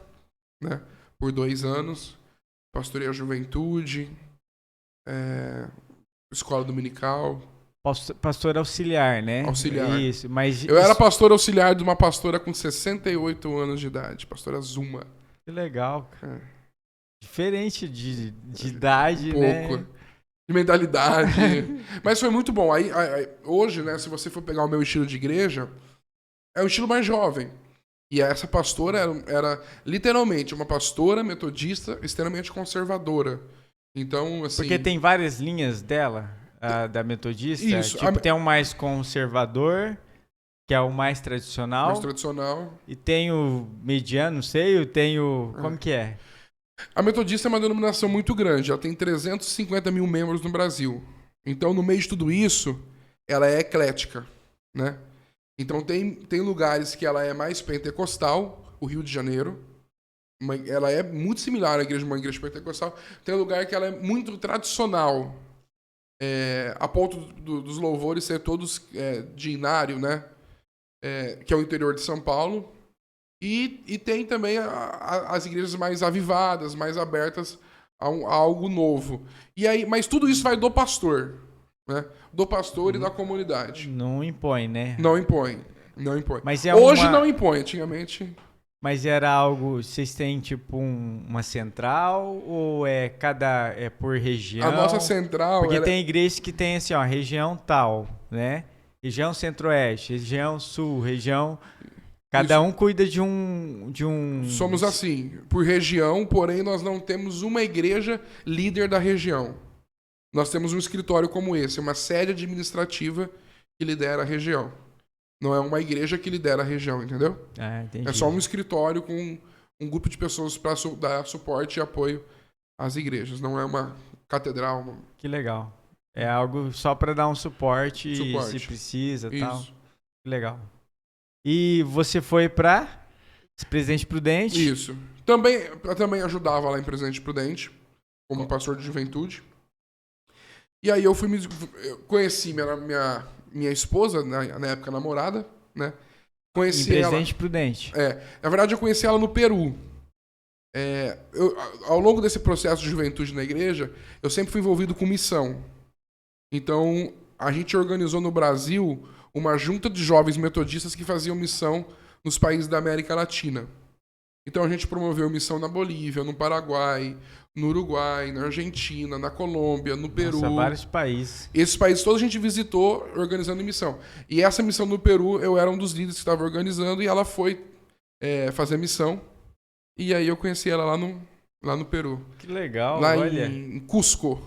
C: né, por 2 anos. Pastorei a juventude, escola dominical.
A: Pastor auxiliar, né?
C: Auxiliar.
A: Isso, mas
C: eu era pastor auxiliar de uma pastora com 68 anos de idade, pastora Zuma.
A: Que legal, cara. Diferente de idade,
C: pouco.
A: Né?
C: De mentalidade. Mas foi muito bom. Aí, hoje, né, se você for pegar o meu estilo de igreja, é um estilo mais jovem. E essa pastora era literalmente uma pastora metodista extremamente conservadora. Então, assim...
A: Porque tem várias linhas dela, da metodista.
C: Isso.
A: Tipo, tem um mais conservador, que é o mais tradicional.
C: Mais tradicional.
A: E tem o mediano, não sei, tem o... Como que é?
C: A metodista é uma denominação muito grande. Ela tem 350 mil membros no Brasil. Então, no meio de tudo isso, ela é eclética, né? Então, tem lugares que ela é mais pentecostal, o Rio de Janeiro. Ela é muito similar à uma igreja pentecostal. Tem lugar que ela é muito tradicional, a ponto dos louvores ser todos de Inário, né? Que é o interior de São Paulo. E tem também as igrejas mais avivadas, mais abertas a algo novo. E aí, mas tudo isso vai do pastor, né? Do pastor e da comunidade.
A: Não impõe, né?
C: Não impõe.
A: Mas
C: hoje não impõe, antigamente.
A: Mas era algo... Vocês têm tipo uma central ou é por região?
C: A nossa central...
A: Porque tem igrejas que tem assim, ó, região tal, né? Região centro-oeste, região sul, região... Cada um cuida de um...
C: Somos assim, por região, porém nós não temos uma igreja líder da região. Nós temos um escritório como esse, uma sede administrativa que lidera a região. Não é uma igreja que lidera a região, entendeu?
A: Entendi.
C: É só um escritório com um grupo de pessoas para dar suporte e apoio às igrejas. Não é uma catedral.
A: Que legal. É algo só para dar um suporte se precisa e tal. Que legal. E você foi para Presidente Prudente?
C: Isso. Eu também ajudava lá em Presidente Prudente, como pastor de juventude. E aí eu conheci minha esposa, na época namorada, né? Conheci
A: em Presidente Prudente.
C: Na verdade eu conheci ela no Peru. Ao longo desse processo de juventude na igreja, eu sempre fui envolvido com missão. Então, a gente organizou no Brasil uma junta de jovens metodistas que faziam missão nos países da América Latina. Então a gente promoveu missão na Bolívia, no Paraguai, no Uruguai, na Argentina, na Colômbia, no Peru.
A: Nossa, vários países.
C: Esses países todos a gente visitou organizando missão. E essa missão no Peru, eu era um dos líderes que estava organizando e ela foi fazer missão. E aí eu conheci ela lá no Peru.
A: Que legal,
C: lá
A: olha.
C: Em Cusco,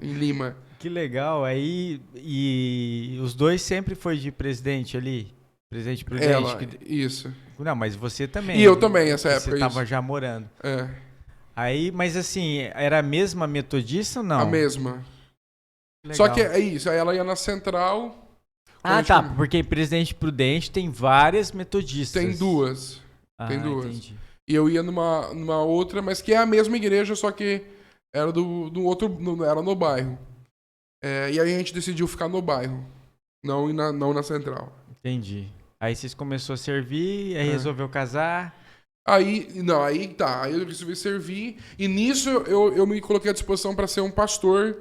C: em Lima.
A: Que legal. Aí, e os dois sempre foi de presidente ali? Presidente Prudente?
C: Isso.
A: Não, mas você também.
C: E eu também, nessa época.
A: Você estava já morando. Aí, mas assim, era a mesma metodista ou não?
C: A mesma.
A: Legal.
C: Só que é isso, aí ela ia na central...
A: Tá, porque em Presidente Prudente tem várias metodistas.
C: Tem duas. Tem duas.
A: Entendi.
C: E eu ia numa outra, mas que é a mesma igreja, só que era do outro... Era no bairro. E aí a gente decidiu ficar no bairro, não na central.
A: Entendi. Aí vocês começaram a servir, aí resolveu casar.
C: Aí eu resolvi servir, e nisso eu me coloquei à disposição para ser um pastor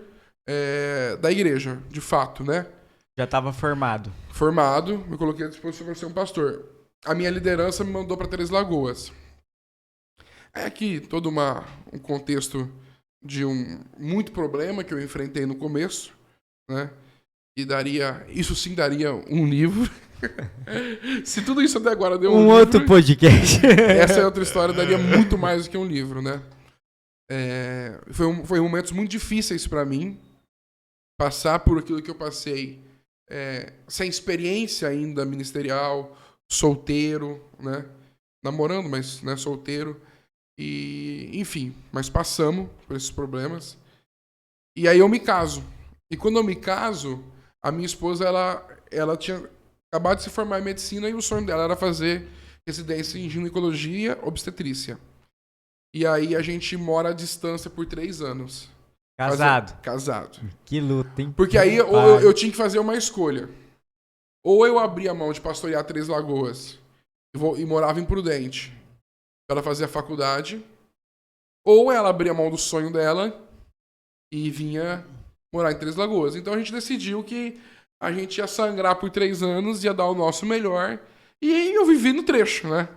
C: da igreja, de fato, né?
A: Já estava formado.
C: Formado, me coloquei à disposição para ser um pastor. A minha liderança me mandou para Três Lagoas. Aí aqui todo um contexto de muito problema que eu enfrentei no começo, né? E isso sim daria um livro. Se tudo isso até agora deu um livro,
A: outro podcast.
C: Essa é outra história, daria muito mais do que um livro, né? Foi momentos muito difíceis para mim, passar por aquilo que eu passei, sem experiência ainda ministerial, solteiro, né? Namorando, mas né, solteiro. E, enfim, mas passamos por esses problemas. E aí eu me caso. E quando eu me caso, a minha esposa, ela tinha acabado de se formar em medicina e o sonho dela era fazer residência em ginecologia obstetrícia. E aí a gente mora à distância por 3 anos.
A: Casado.
C: Casado.
A: Que luta, hein?
C: Porque aí
A: Rapaz.
C: eu tinha que fazer uma escolha. Ou eu abria a mão de pastorear Três Lagoas e morava em Prudente para ela fazer a faculdade, ou ela abria a mão do sonho dela e vinha morar em Três Lagoas. Então a gente decidiu que a gente ia sangrar por 3 anos, ia dar o nosso melhor, e eu vivi no trecho, né?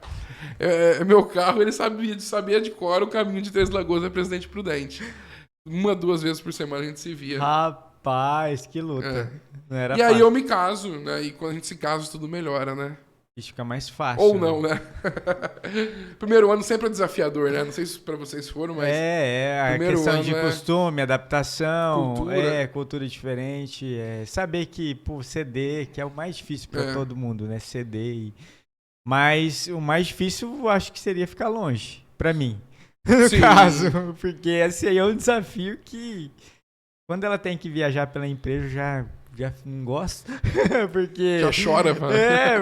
C: Meu carro, ele sabia de cor o caminho de Três Lagoas a Presidente Prudente. 1, 2 vezes por semana a gente se via.
A: Rapaz, que luta. Não era
C: E aí
A: fácil.
C: eu me caso, né? E quando a gente se casa, tudo melhora, né?
A: Isso fica mais fácil.
C: Ou não, né? Primeiro ano sempre é desafiador, né? Não sei se pra vocês foram, mas...
A: A
C: primeiro
A: questão
C: ano,
A: de
C: né?
A: costume, adaptação,
C: Cultura.
A: cultura diferente, saber que, pô, ceder, que é o mais difícil pra todo mundo, né? Ceder. Mas o mais difícil eu acho que seria ficar longe, pra mim. No
C: Sim.
A: caso, porque esse aí é um desafio que quando ela tem que viajar pela empresa, eu já não gosto. Porque...
C: Já chora, mano.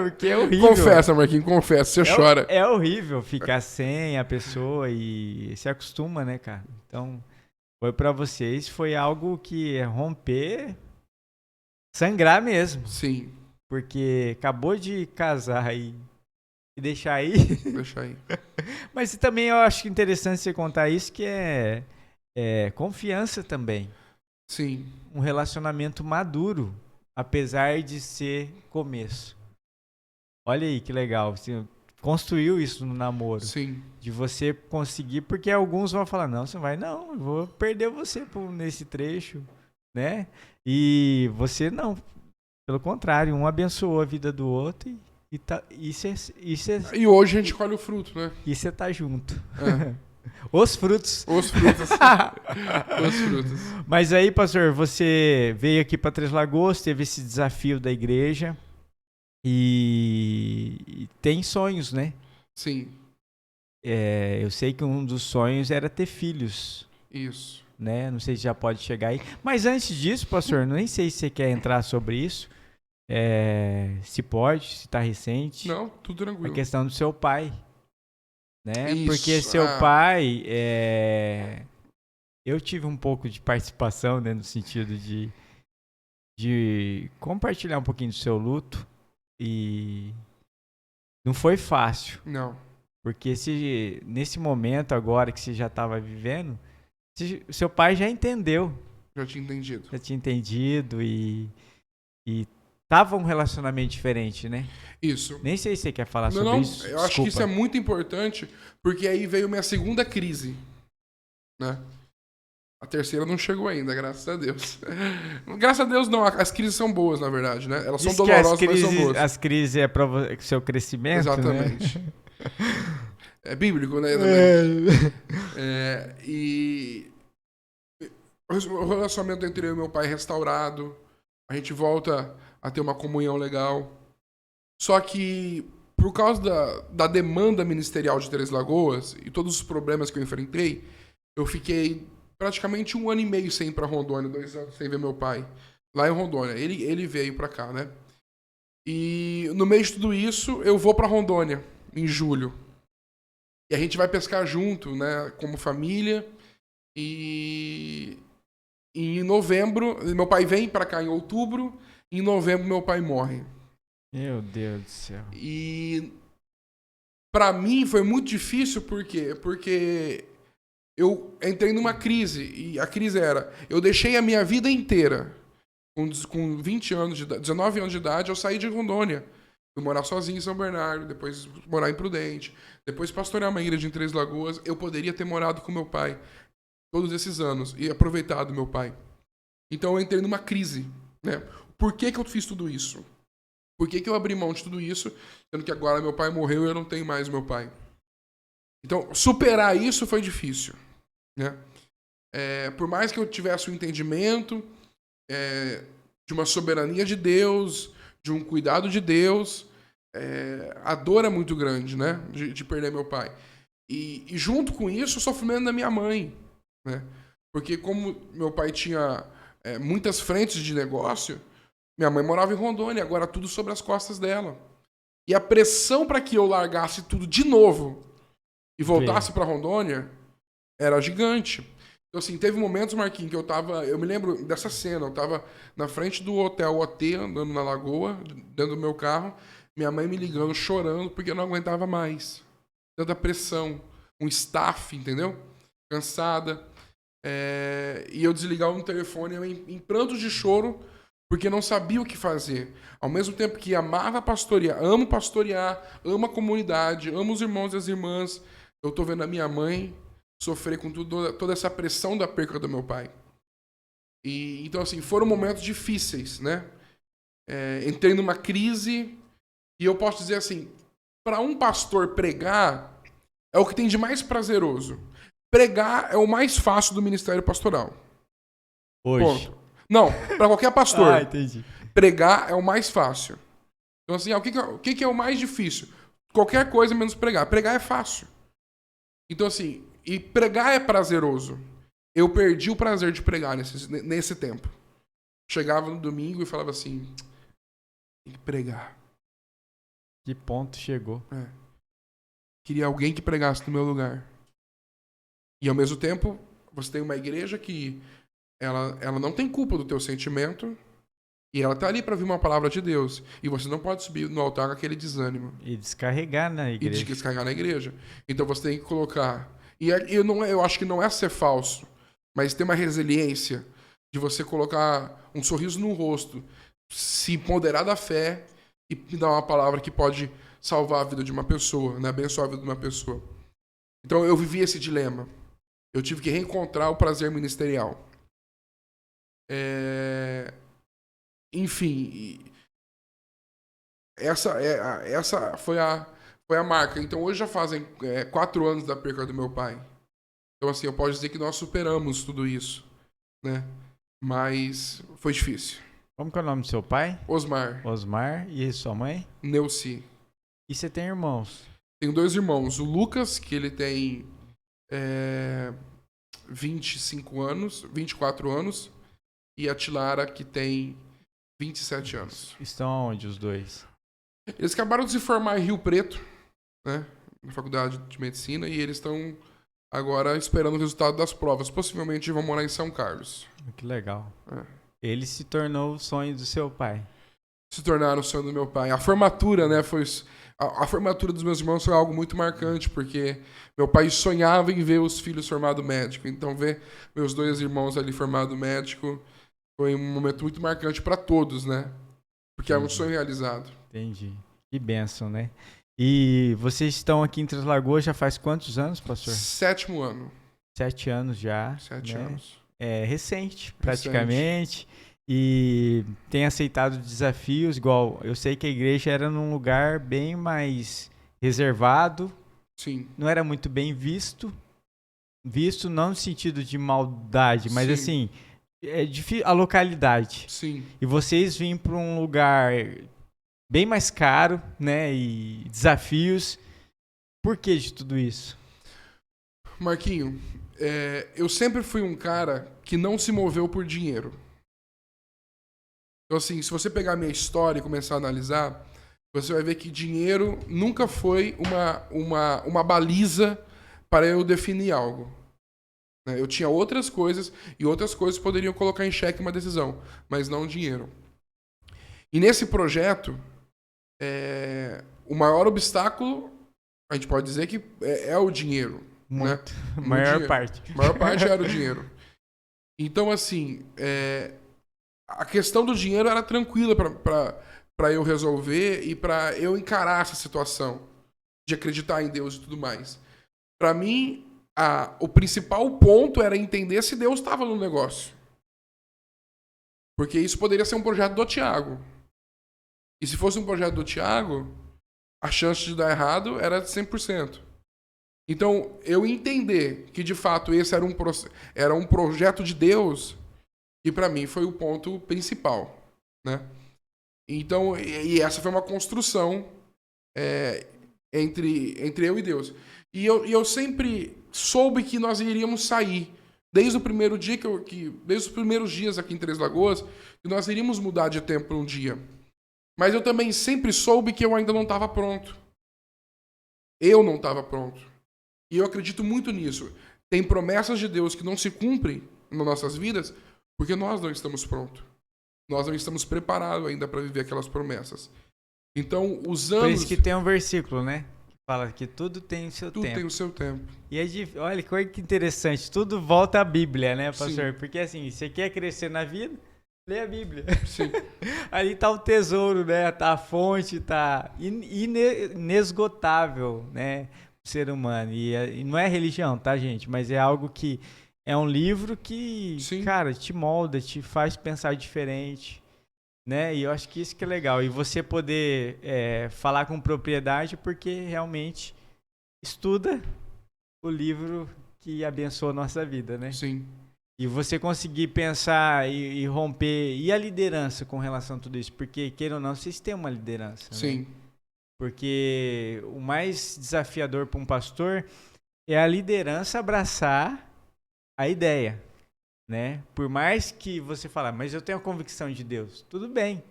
A: Porque é horrível.
C: Confessa, Marquinhos, confessa. Você chora.
A: É horrível ficar sem a pessoa e se acostuma, né, cara? Então, foi pra vocês, foi algo que é romper, sangrar mesmo.
C: Sim.
A: Porque acabou de casar e deixar aí.
C: Deixa aí.
A: Mas também eu acho interessante você contar isso, que é confiança também.
C: Sim.
A: Um relacionamento maduro, apesar de ser começo. Olha aí que legal. Você construiu isso no namoro.
C: Sim.
A: De você conseguir, porque alguns vão falar, não, você vai, não, eu vou perder você nesse trecho, né? E você não. Pelo contrário, um abençoou a vida do outro e
C: E hoje a gente colhe o fruto, né?
A: você tá junto.
C: É.
A: Os frutos.
C: Os frutos. Os frutos.
A: Mas aí, pastor, você veio aqui para Três Lagoas, teve esse desafio da igreja e tem sonhos, né?
C: Sim.
A: Eu sei que um dos sonhos era ter filhos,
C: Isso.
A: né? Não sei se já pode chegar aí. Mas antes disso, pastor, nem sei se você quer entrar sobre isso. Se pode, se tá recente.
C: Não, tudo
A: A
C: tranquilo.
A: questão do seu pai, né?
C: Isso,
A: Porque seu pai, eu tive um pouco de participação, né, no sentido de compartilhar um pouquinho do seu luto e não foi fácil,
C: Não.
A: porque nesse momento agora que você já estava vivendo, seu pai já entendeu,
C: Já tinha entendido.
A: já tinha entendido e tava um relacionamento diferente, né?
C: Isso.
A: Nem sei se você quer falar sobre isso.
C: Eu acho que isso é muito importante, porque aí veio minha segunda crise, né? A terceira não chegou ainda, graças a Deus. Graças a Deus não, as crises são boas, na verdade, né? Elas são
A: Diz que
C: dolorosas, mas são boas.
A: as crises é para o seu crescimento,
C: Exatamente.
A: né?
C: É bíblico, né? E o relacionamento entre eu e meu pai é restaurado. A gente volta a ter uma comunhão legal. Só que, por causa da demanda ministerial de Três Lagoas e todos os problemas que eu enfrentei, eu fiquei praticamente 1 ano e meio sem ir pra Rondônia, 2 anos sem ver meu pai. Lá em Rondônia. Ele veio pra cá, né? E no meio de tudo isso, eu vou pra Rondônia, em julho. E a gente vai pescar junto, né? Como família. E em novembro, meu pai vem pra cá em outubro. E em novembro, meu pai morre.
A: Meu Deus do céu.
C: E pra mim foi muito difícil, por quê? Porque eu entrei numa crise. E a crise era, eu deixei a minha vida inteira. Com 20 anos de idade, 19 anos de idade, eu saí de Rondônia. Fui morar sozinho em São Bernardo, depois morar em Prudente, depois pastorear uma igreja em Três Lagoas. Eu poderia ter morado com meu pai todos esses anos e aproveitado meu pai. Então eu entrei numa crise, né? Por que eu fiz tudo isso? Por que eu abri mão de tudo isso, sendo que agora meu pai morreu e eu não tenho mais meu pai? Então, superar isso foi difícil, né? Por mais que eu tivesse um entendimento de uma soberania de Deus, de um cuidado de Deus, a dor é muito grande, né? De perder meu pai. E junto com isso, o sofrimento da minha mãe, né? Porque como meu pai tinha muitas frentes de negócio, minha mãe morava em Rondônia, agora tudo sobre as costas dela. E a pressão para que eu largasse tudo de novo e voltasse para Rondônia era gigante. Então, assim, teve momentos, Marquinhos, que eu me lembro dessa cena, eu tava na frente do hotel OT, andando na lagoa, dentro do meu carro, minha mãe me ligando, chorando, porque eu não aguentava mais. Tanta pressão, um staff, entendeu? Cansada. E eu desligava no telefone, eu em prantos de choro, porque não sabia o que fazer. Ao mesmo tempo que amava pastorear, amo pastorear, amo a comunidade, amo os irmãos e as irmãs, eu tô vendo a minha mãe sofrer com toda essa pressão da perca do meu pai. Então, assim, foram momentos difíceis, né? Entrei numa crise e eu posso dizer assim, para um pastor pregar é o que tem de mais prazeroso. Pregar é o mais fácil do ministério pastoral.
A: Hoje.
C: Ponto. Não, para qualquer pastor.
A: Entendi.
C: Pregar é o mais fácil. Então, assim, o que é o mais difícil? Qualquer coisa menos pregar. Pregar é fácil. Então, assim, e pregar é prazeroso. Eu perdi o prazer de pregar nesse tempo. Chegava no domingo e falava assim, tem que pregar.
A: Que ponto chegou?
C: Queria alguém que pregasse no meu lugar. E ao mesmo tempo, você tem uma igreja que ela não tem culpa do teu sentimento e ela tá ali para ouvir uma palavra de Deus. E você não pode subir no altar com aquele desânimo.
A: E descarregar na igreja.
C: E descarregar na igreja. Então você tem que colocar... eu acho que não é ser falso, mas ter uma resiliência de você colocar um sorriso no rosto, se empoderar da fé e dar uma palavra que pode salvar a vida de uma pessoa, né? Abençoar a vida de uma pessoa. Então eu vivi esse dilema. Eu tive que reencontrar o prazer ministerial. Enfim, essa foi a marca. Então hoje já fazem 4 anos da perca do meu pai. Então assim, eu posso dizer que nós superamos tudo isso, né? Mas foi difícil.
A: Como que é o nome do seu pai?
C: Osmar.
A: Osmar. E sua mãe?
C: Neuci.
A: E você tem irmãos?
C: Tenho 2 irmãos. O Lucas, que ele tem 25 anos, 24 anos. E a Tilara, que tem 27 anos.
A: Estão onde os dois?
C: Eles acabaram de se formar em Rio Preto, né? Na faculdade de medicina. E eles estão agora esperando o resultado das provas. Possivelmente vão morar em São Carlos.
A: Que legal. Ele se tornou o sonho do seu pai.
C: Se tornaram o sonho do meu pai. A formatura, né? A formatura dos meus irmãos foi algo muito marcante, porque meu pai sonhava em ver os filhos formados médico. Então, ver meus 2 irmãos ali formados médico foi um momento muito marcante para todos, né? Porque é um sonho realizado.
A: Entendi. Que bênção, né? E vocês estão aqui em Três Lagoas já faz quantos anos, pastor?
C: 7º ano.
A: 7 anos já.
C: 7
A: né?
C: anos.
A: É recente, praticamente. E tem aceitado desafios, igual eu sei que a igreja era num lugar bem mais reservado.
C: Sim.
A: Não era muito bem visto. Visto não no sentido de maldade, mas assim, é difícil a localidade.
C: Sim.
A: E vocês vêm para um lugar bem mais caro, né? E desafios. Por que de tudo isso?
C: Marquinho, eu sempre fui um cara que não se moveu por dinheiro. Então, assim, se você pegar a minha história e começar a analisar, você vai ver que dinheiro nunca foi uma baliza para eu definir algo. Eu tinha outras coisas, e outras coisas poderiam colocar em xeque uma decisão, mas não dinheiro. E nesse projeto, o maior obstáculo, a gente pode dizer que é o dinheiro.
A: Muito.
C: Né?
A: Maior parte.
C: A maior parte era o dinheiro. Então, assim, a questão do dinheiro era tranquila para eu resolver e para eu encarar essa situação de acreditar em Deus e tudo mais. Para mim, o principal ponto era entender se Deus estava no negócio. Porque isso poderia ser um projeto do Tiago. E se fosse um projeto do Tiago, a chance de dar errado era de 100%. Então, eu entender que, de fato, esse era um projeto de Deus, e para mim foi o ponto principal, né? Então, e essa foi uma construção entre eu e Deus. E eu sempre soube que nós iríamos sair, desde o primeiro dia desde os primeiros dias aqui em Três Lagoas, que nós iríamos mudar de tempo um dia. Mas eu também sempre soube que eu ainda não estava pronto. Eu não estava pronto. E eu acredito muito nisso. tem promessas de Deus que não se cumprem nas nossas vidas porque nós não estamos prontos. Nós não estamos preparados ainda para viver aquelas promessas. Então, os anos...
A: Por isso que tem um versículo, né? Que fala que tudo tem o seu tempo.
C: Tudo tem o seu tempo.
A: E olha que coisa que interessante. Tudo volta à Bíblia, né, pastor?
C: Sim.
A: Porque assim, você quer crescer na vida, lê a Bíblia.
C: Sim.
A: Ali tá o tesouro, né? Tá a fonte, tá inesgotável, né? O ser humano. E não é religião, tá, gente? Mas é algo que... É um livro que,
C: Sim.
A: cara, te molda, te faz pensar diferente, né? E eu acho que isso que é legal. E você poder falar com propriedade porque realmente estuda o livro que abençoa a nossa vida, né?
C: Sim.
A: E você conseguir pensar e romper... E a liderança com relação a tudo isso? Porque, queira ou não, vocês têm uma liderança,
C: Sim.
A: né? Porque o mais desafiador para um pastor é a liderança abraçar a ideia, né? Por mais que você fale, mas eu tenho a convicção de Deus. Tudo bem,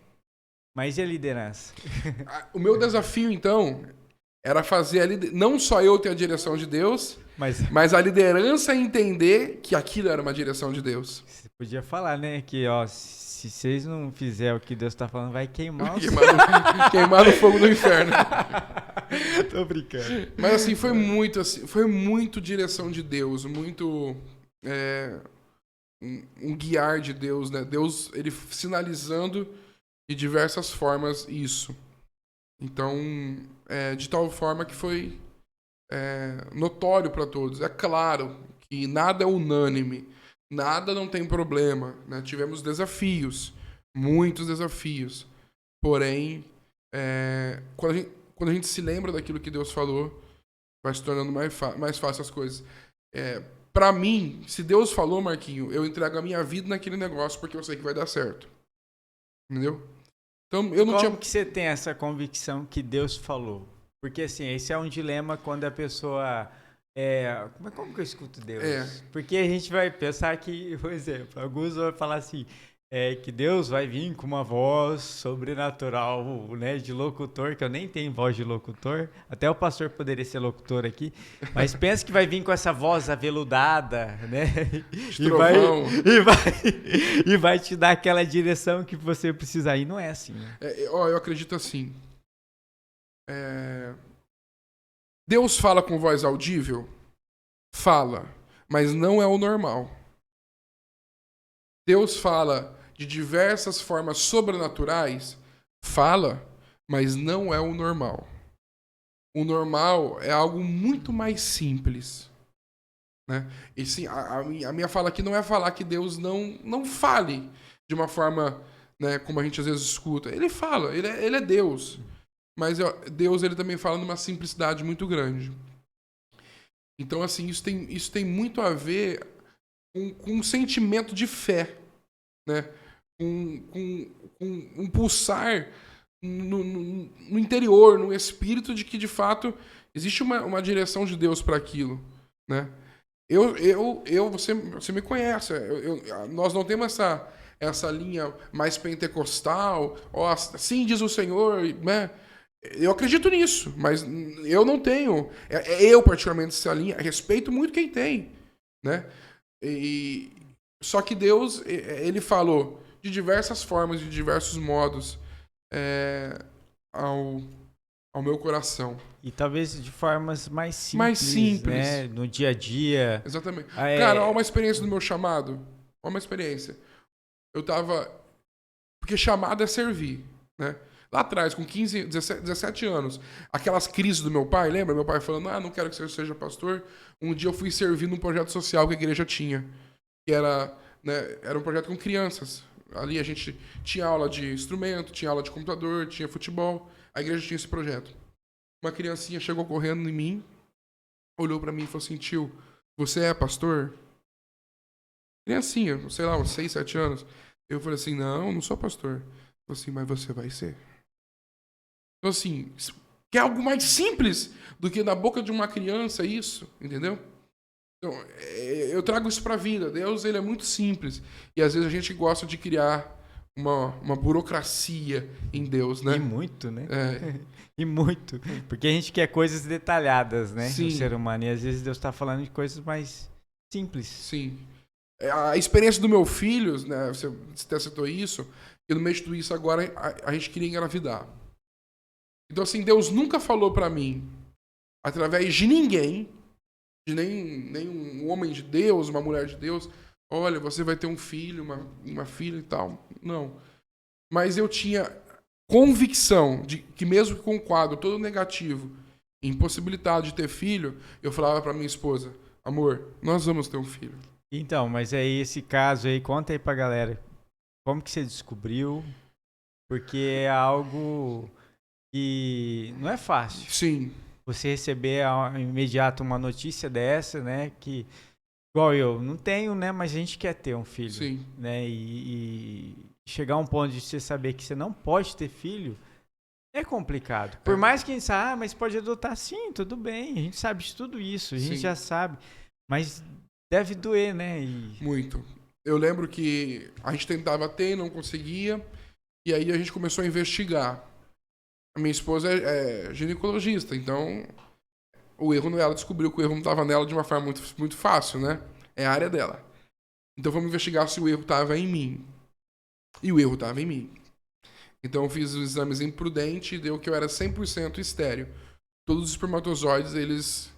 A: mas e a liderança?
C: O meu desafio, então, era fazer não só eu ter a direção de Deus, mas a liderança entender que aquilo era uma direção de Deus.
A: Você podia falar, né? Que, ó, se vocês não fizerem o que Deus tá falando, vai queimar
C: queimar no fogo do inferno.
A: Tô brincando.
C: Mas assim, foi muito direção de Deus, muito um guiar de Deus, né? Deus, ele sinalizando de diversas formas isso. Então, de tal forma que foi notório para todos. É claro que nada é unânime, nada não tem problema, né? Tivemos desafios, muitos desafios. Porém, quando a gente se lembra daquilo que Deus falou, vai se tornando mais fácil as coisas. Para mim, se Deus falou, Marquinho, eu entrego a minha vida naquele negócio porque eu sei que vai dar certo. Entendeu? Então, eu não
A: Como que você tem essa convicção que Deus falou? Porque, assim, esse é um dilema quando a pessoa... Como que eu escuto Deus? Porque a gente vai pensar que, por exemplo, alguns vão falar assim, que Deus vai vir com uma voz sobrenatural, né, de locutor, que eu nem tenho voz de locutor, até o pastor poderia ser locutor aqui, mas pensa que vai vir com essa voz aveludada, né, e vai te dar aquela direção que você precisa ir. Não é assim, né?
C: Eu acredito assim. Deus fala com voz audível? Fala, mas não é o normal. Deus fala de diversas formas sobrenaturais? Fala, mas não é o normal. O normal é algo muito mais simples, né? E sim, a minha fala aqui não é falar que Deus não fale de uma forma, né, como a gente às vezes escuta. Ele fala, ele é Deus. Mas Deus, ele também fala numa simplicidade muito grande. Então, assim, isso tem muito a ver com um sentimento de fé, né? Com um pulsar no interior, no espírito de que, de fato, existe uma direção de Deus para aquilo, né? Você me conhece, nós não temos essa linha mais pentecostal, assim diz o Senhor, né? Eu acredito nisso, mas eu não tenho. Eu, particularmente, essa linha, respeito muito quem tem, né? Só que Deus, ele falou de diversas formas, de diversos modos ao meu coração.
A: E talvez de formas mais simples, né? No dia a dia.
C: Exatamente. Cara, olha uma experiência do meu chamado. Olha uma experiência. Eu tava... Porque chamado é servir, né? Lá atrás, com 15, 17 anos, aquelas crises do meu pai, lembra? Meu pai falando, não quero que você seja pastor. Um dia eu fui servir num projeto social que a igreja tinha. Que era um projeto com crianças. Ali a gente tinha aula de instrumento, tinha aula de computador, tinha futebol. A igreja tinha esse projeto. Uma criancinha chegou correndo em mim, olhou pra mim e falou assim, tio, você é pastor? Criancinha, sei lá, uns 6, 7 anos. Eu falei assim, não sou pastor. Ele falou assim, mas você vai ser. Então, assim, que é algo mais simples do que na boca de uma criança isso, entendeu? Então, eu trago isso para a vida. Deus, ele é muito simples. E às vezes a gente gosta de criar uma burocracia em Deus, né?
A: E muito, né? E muito. Porque a gente quer coisas detalhadas, né?
C: Sim.
A: No ser humano. E às vezes Deus está falando de coisas mais Simples.
C: Sim. A experiência do meu filho, né, você até citou isso, e no meio de tudo isso agora a gente queria engravidar. Então, assim, Deus nunca falou pra mim, através de ninguém, de nenhum homem de Deus, uma mulher de Deus, olha, você vai ter um filho, uma filha e tal. Não. Mas eu tinha convicção de que mesmo com um quadro todo negativo, impossibilitado de ter filho, eu falava pra minha esposa, amor, nós vamos ter um filho.
A: Então, mas aí esse caso aí, conta aí pra galera. Como que você descobriu? Porque é algo que não é fácil.
C: Sim.
A: Você receber ao imediato uma notícia dessa, né? Que, igual eu, não tenho, né? Mas a gente quer ter um filho.
C: Sim.
A: Né? E chegar a um ponto de você saber que você não pode ter filho é complicado. Por mais que a gente saiba, mas pode adotar sim, tudo bem. A gente sabe de tudo isso, a gente já sabe. Mas deve doer, né?
C: Muito. Eu lembro que a gente tentava ter e não conseguia. E aí a gente começou a investigar. A minha esposa é ginecologista, então o erro ela descobriu que o erro não estava nela de uma forma muito, muito fácil, né? É a área dela. Então vamos investigar se o erro estava em mim. E o erro estava em mim. Então eu fiz os exames imprudentes e deu que eu era 100% estéril. Todos os espermatozoides,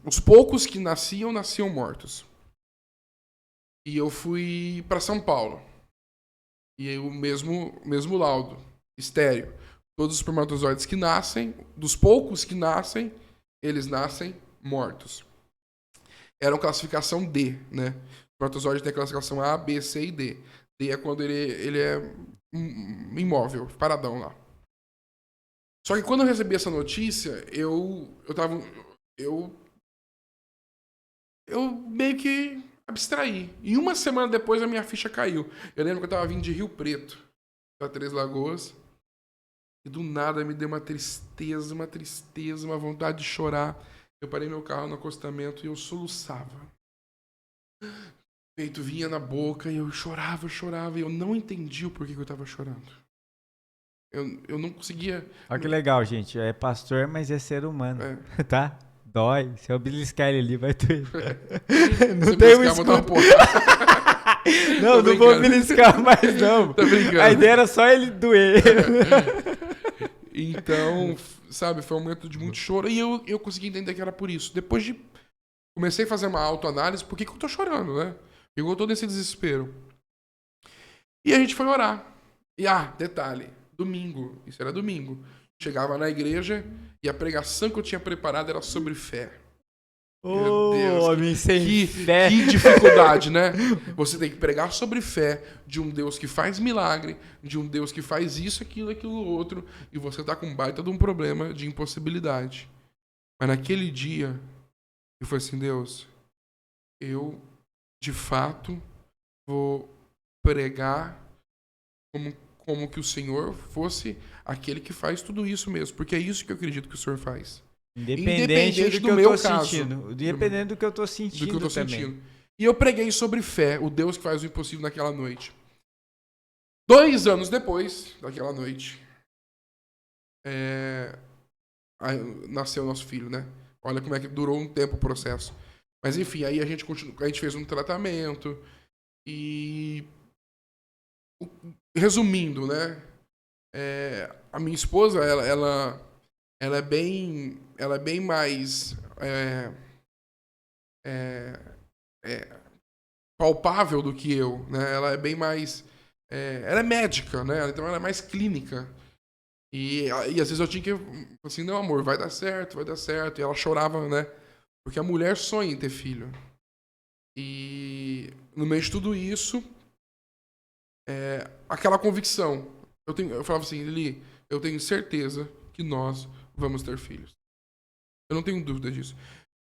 C: os poucos que nasciam mortos. E eu fui para São Paulo. E aí o mesmo laudo, estéril. Todos os espermatozoides que nascem, dos poucos que nascem, eles nascem mortos. Era classificação D, né? O espermatozoide tem a classificação A, B, C e D. D é quando ele é imóvel, paradão lá. Só que quando eu recebi essa notícia, eu meio que abstraí. E uma semana depois a minha ficha caiu. Eu lembro que eu tava vindo de Rio Preto para Três Lagoas. E do nada me deu uma tristeza, uma vontade de chorar. Eu parei meu carro no acostamento e eu soluçava. O peito vinha na boca e eu chorava. E eu não entendi o porquê que eu tava chorando. Eu não conseguia...
A: Olha que legal, gente. É pastor, mas é ser humano. Tá? Dói. Se eu beliscar ele ali, vai doer. Não tem um escudo. Não vou beliscar mais, não.
C: Tô brincando.
A: A ideia era só ele doer.
C: Então, sabe, foi um momento de muito choro. E eu consegui entender que era por isso. Depois de... Comecei a fazer uma autoanálise. Por que eu tô chorando, né? Por que eu tô nesse desespero? E a gente foi orar. E, detalhe. Domingo. Isso era domingo. Chegava na igreja e a pregação que eu tinha preparado era sobre fé.
A: Meu Deus, homem sem fé.
C: Que dificuldade, né? Você tem que pregar sobre fé de um Deus que faz milagre, de um Deus que faz isso, aquilo outro, e você tá com um baita de um problema de impossibilidade. Mas naquele dia, eu falei assim, Deus, eu, de fato, vou pregar como que o Senhor fosse aquele que faz tudo isso mesmo, porque é isso que eu acredito que o Senhor faz.
A: Independente do meu caso. Independente do que eu tô sentindo também.
C: E eu preguei sobre fé, o Deus que faz o impossível naquela noite. 2 anos depois daquela noite, nasceu o nosso filho, né? Olha como é que durou um tempo o processo. Mas enfim, aí a gente fez um tratamento e... Resumindo, né? A minha esposa, ela é bem mais palpável do que eu, né? Ela é bem mais... ela é médica, né? Então ela é mais clínica. E às vezes eu tinha que... Assim, não, amor, vai dar certo. E ela chorava, né? Porque a mulher sonha em ter filho. E no meio de tudo isso, aquela convicção. Eu falava assim, Lili, eu tenho certeza que nós vamos ter filhos. Eu não tenho dúvida disso.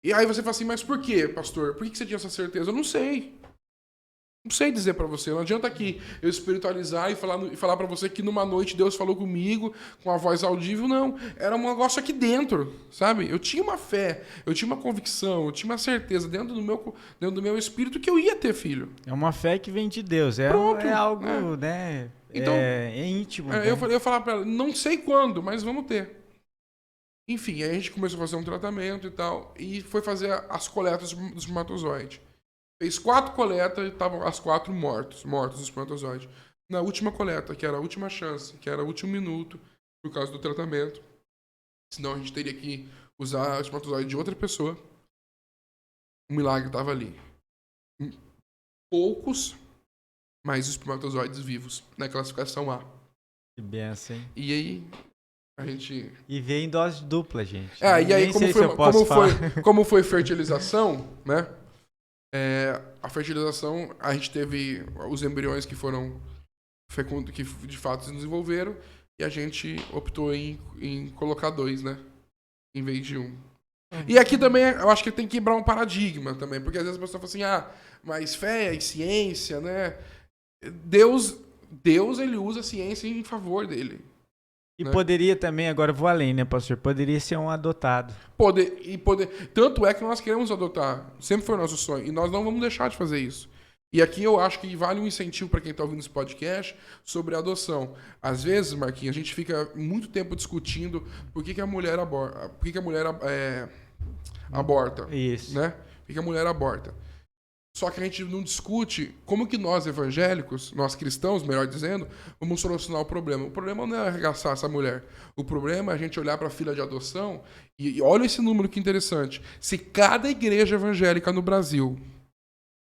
C: E aí você fala assim, mas por quê, pastor? Por que você tinha essa certeza? Eu não sei. Não sei dizer pra você. Não adianta aqui eu espiritualizar e falar pra você que numa noite Deus falou comigo com a voz audível. Não. Era um negócio aqui dentro, sabe? Eu tinha uma fé, eu tinha uma convicção, eu tinha uma certeza dentro do meu espírito que eu ia ter filho.
A: É uma fé que vem de Deus. É algo, né? Então, é íntimo.
C: Eu falava pra ela, não sei quando, mas vamos ter. Enfim, aí a gente começou a fazer um tratamento e tal, e foi fazer as coletas dos espermatozoides. Fez 4 coletas e estavam as 4 mortos os espermatozoides. Na última coleta, que era a última chance, que era o último minuto, por causa do tratamento, senão a gente teria que usar o espermatozoide de outra pessoa, o milagre estava ali. Poucos, mas os espermatozoides vivos, na classificação A.
A: Que benção, hein?
C: E aí, a gente...
A: E veio em dose dupla, gente.
C: e aí,
A: Nem sei se eu posso falar.
C: como foi fertilização, né? A fertilização, a gente teve os embriões que foram fecundos, que de fato se desenvolveram, e a gente optou em colocar 2, né? Em vez de 1. E aqui também, eu acho que tem que quebrar um paradigma também, porque às vezes a pessoa fala assim, mas fé e ciência, né? Deus, ele usa a ciência em favor dele.
A: E
C: né?
A: poderia também, agora eu vou além, né, pastor? Poderia ser um adotado.
C: Tanto é que nós queremos adotar. Sempre foi o nosso sonho. E nós não vamos deixar de fazer isso. E aqui eu acho que vale um incentivo para quem está ouvindo esse podcast sobre a adoção. Às vezes, Marquinhos, a gente fica muito tempo discutindo por que a mulher aborta. Por que a mulher aborta.
A: Isso.
C: Né? Por que a mulher aborta. Só que a gente não discute como que nós evangélicos, nós cristãos, melhor dizendo, vamos solucionar o problema. O problema não é arregaçar essa mulher. O problema é a gente olhar para a fila de adoção e olha esse número que interessante. Se cada igreja evangélica no Brasil,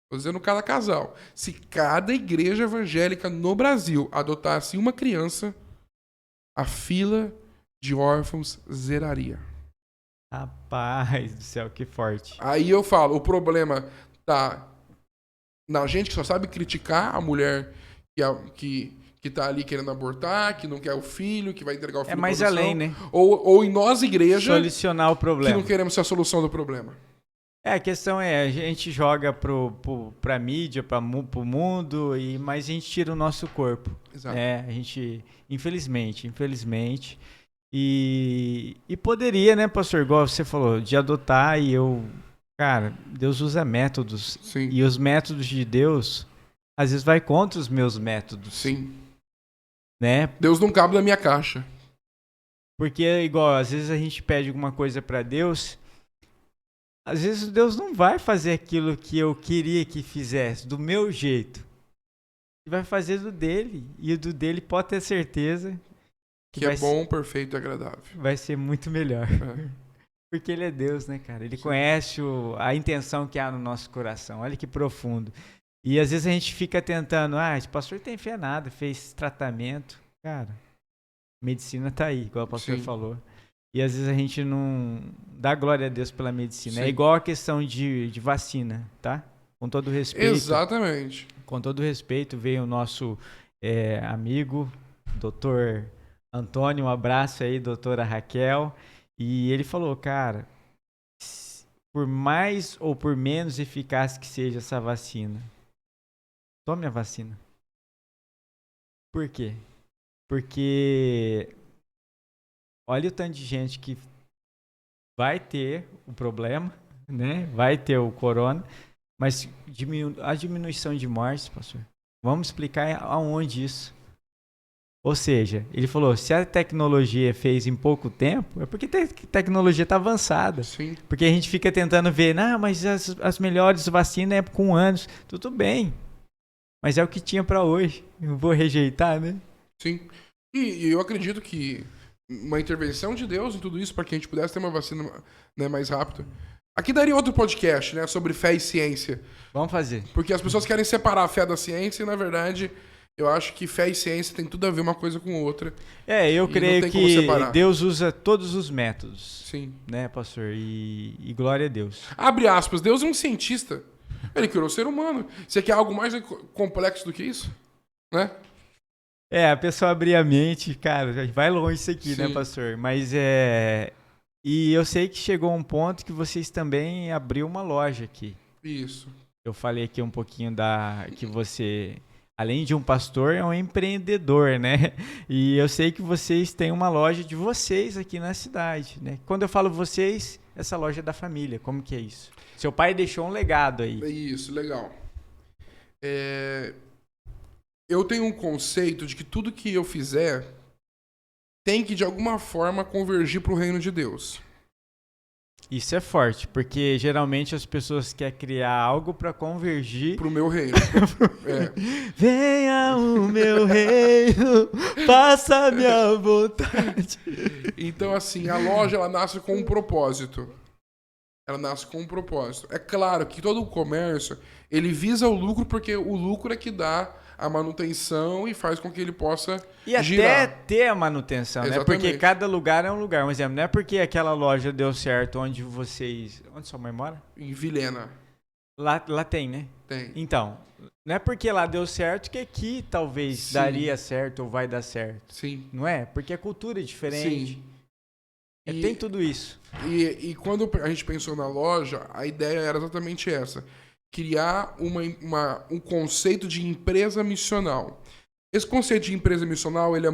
C: estou dizendo cada casal, se cada igreja evangélica no Brasil adotasse uma criança, a fila de órfãos zeraria.
A: Rapaz do céu, que forte.
C: Aí eu falo, o problema tá na gente que só sabe criticar a mulher que tá ali querendo abortar, que não quer o filho, que vai entregar o filho
A: É mais
C: pra adoção,
A: além, né?
C: Ou em nós, igreja,
A: Solucionar o
C: que
A: problema.
C: não queremos ser a solução do problema.
A: A questão é, a gente joga pra mídia, pro mundo, mas a gente tira o nosso corpo.
C: Exato.
A: A gente, infelizmente. E poderia, né, pastor, igual você falou, de adotar Cara, Deus usa métodos.
C: Sim.
A: E os métodos de Deus, às vezes, vai contra os meus métodos.
C: Sim.
A: Né?
C: Deus não cabe na minha caixa.
A: Porque, igual, às vezes a gente pede alguma coisa pra Deus, às vezes Deus não vai fazer aquilo que eu queria que fizesse, do meu jeito. Ele vai fazer do dele. E o do dele pode ter certeza
C: que é bom, perfeito e agradável.
A: Vai ser muito melhor. Porque ele é Deus, né, cara? Ele conhece a intenção que há no nosso coração. Olha que profundo. E às vezes a gente fica tentando, esse pastor tem fé nada, fez tratamento. Cara, medicina tá aí, igual o pastor falou. E às vezes a gente não dá glória a Deus pela medicina. Sim. É igual a questão de vacina, tá? Com todo respeito.
C: Exatamente.
A: Com todo respeito, veio o nosso amigo, doutor Antônio, um abraço aí, doutora Raquel. E ele falou, cara, por mais ou por menos eficaz que seja essa vacina, tome a vacina. Por quê? Porque olha o tanto de gente que vai ter o problema, né? Vai ter o corona, mas a diminuição de mortes, pastor, vamos explicar aonde isso. Ou seja, ele falou, se a tecnologia fez em pouco tempo, é porque a tecnologia está avançada.
C: Sim.
A: Porque a gente fica tentando ver, mas as melhores vacinas é com anos. Tudo bem, mas é o que tinha para hoje. Eu vou rejeitar, né?
C: Sim. E eu acredito que uma intervenção de Deus em tudo isso para que a gente pudesse ter uma vacina, né, mais rápido. Aqui daria outro podcast, né, sobre fé e ciência.
A: Vamos fazer.
C: Porque as pessoas querem separar a fé da ciência e, na verdade... Eu acho que fé e ciência tem tudo a ver uma coisa com outra.
A: Eu creio que Deus usa todos os métodos.
C: Sim.
A: Né, pastor? E glória a Deus.
C: Abre aspas, Deus é um cientista. Ele criou o ser humano. Você quer algo mais complexo do que isso? Né?
A: A pessoa abrir a mente, cara, vai longe isso aqui, né, pastor? Mas E eu sei que chegou um ponto que vocês também abriu uma loja aqui.
C: Isso.
A: Eu falei aqui um pouquinho que você... Além de um pastor, é um empreendedor, né? E eu sei que vocês têm uma loja de vocês aqui na cidade, né? Quando eu falo vocês, essa loja é da família. Como que é isso? Seu pai deixou um legado aí.
C: Isso, legal. Eu tenho um conceito de que tudo que eu fizer tem que, de alguma forma, convergir para o reino de Deus.
A: Isso é forte, porque geralmente as pessoas querem criar algo para convergir.
C: Para o meu reino.
A: Venha o meu reino, faça a minha vontade.
C: Então, assim, a loja, ela nasce com um propósito. Ela nasce com um propósito. É claro que todo o comércio, ele visa o lucro, porque o lucro é que dá a manutenção e faz com que ele possa girar.
A: Até ter a manutenção, né? Porque cada lugar é um lugar. Um exemplo, não é porque aquela loja deu certo onde sua mãe mora?
C: Em Vilhena.
A: Lá tem, né?
C: Tem.
A: Então, não é porque lá deu certo que aqui talvez daria certo ou vai dar certo.
C: Sim.
A: Não é? Porque a cultura é diferente.
C: Sim.
A: Tem tudo isso.
C: E quando a gente pensou na loja, a ideia era exatamente essa. Criar um conceito de empresa missional. Esse conceito de empresa missional ele é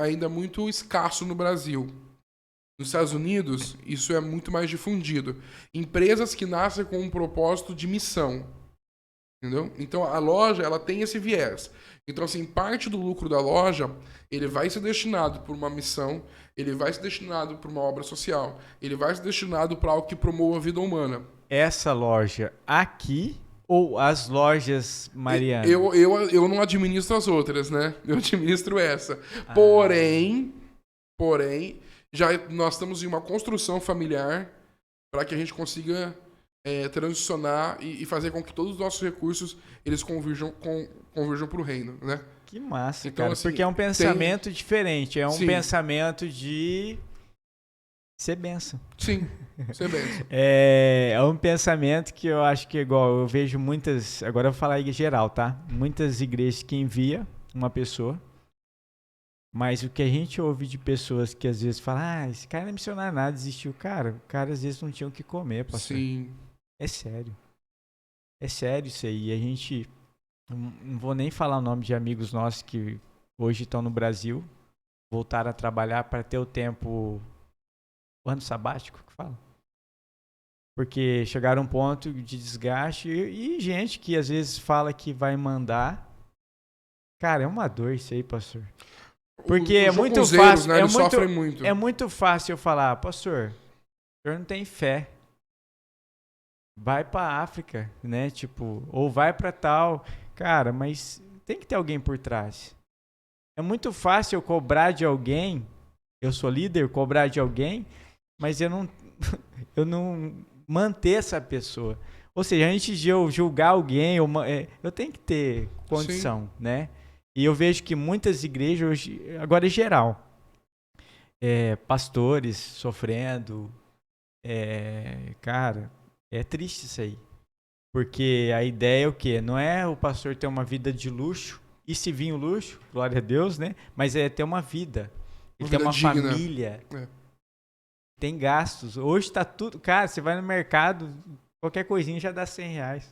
C: ainda muito escasso no Brasil. Nos Estados Unidos, isso é muito mais difundido. Empresas que nascem com um propósito de missão. Entendeu? Então, a loja ela tem esse viés. Então, assim, parte do lucro da loja, ele vai ser destinado por uma missão, ele vai ser destinado para uma obra social, ele vai ser destinado para algo que promova a vida humana.
A: Essa loja aqui ou as lojas Mariana?
C: Eu não administro as outras, né? Eu administro essa. Porém, nós estamos em uma construção familiar para que a gente consiga transicionar e fazer com que todos os nossos recursos eles converjam para o reino, né?
A: Que massa,
C: então,
A: cara.
C: Assim,
A: porque é um pensamento diferente. É um pensamento de ser bênção.
C: Sim, ser bênção.
A: É um pensamento que eu acho que é igual. Eu vejo muitas... Agora eu vou falar em geral, tá? Muitas igrejas que envia uma pessoa. Mas o que a gente ouve de pessoas que às vezes falam, esse cara não é missionário nada, desistiu. Cara, o cara às vezes não tinha o que comer, pastor.
C: Sim.
A: É sério. É sério isso aí. A gente... Não vou nem falar o nome de amigos nossos que hoje estão no Brasil, voltaram a trabalhar para ter o tempo... O ano sabático, que fala? Porque chegaram a um ponto de desgaste e gente que às vezes fala que vai mandar. Cara, é uma dor isso aí, pastor. Porque é muito fácil,
C: né? Muito.
A: É muito fácil eu falar, pastor, o senhor não tem fé. Vai pra África, né? Tipo, ou vai pra tal. Cara, mas tem que ter alguém por trás. É muito fácil eu cobrar de alguém. Eu sou líder, cobrar de alguém, mas eu não manter essa pessoa. Ou seja, antes de eu julgar alguém, eu tenho que ter condição, né? E eu vejo que muitas igrejas hoje, agora é geral, pastores sofrendo, cara, é triste isso aí. Porque a ideia é o quê? Não é o pastor ter uma vida de luxo, e se vir o luxo, glória a Deus, né? Mas é ter uma vida. Ele tem uma
C: digna.
A: família. Tem gastos. Hoje tá tudo... Cara, você vai no mercado, qualquer coisinha já dá R$100.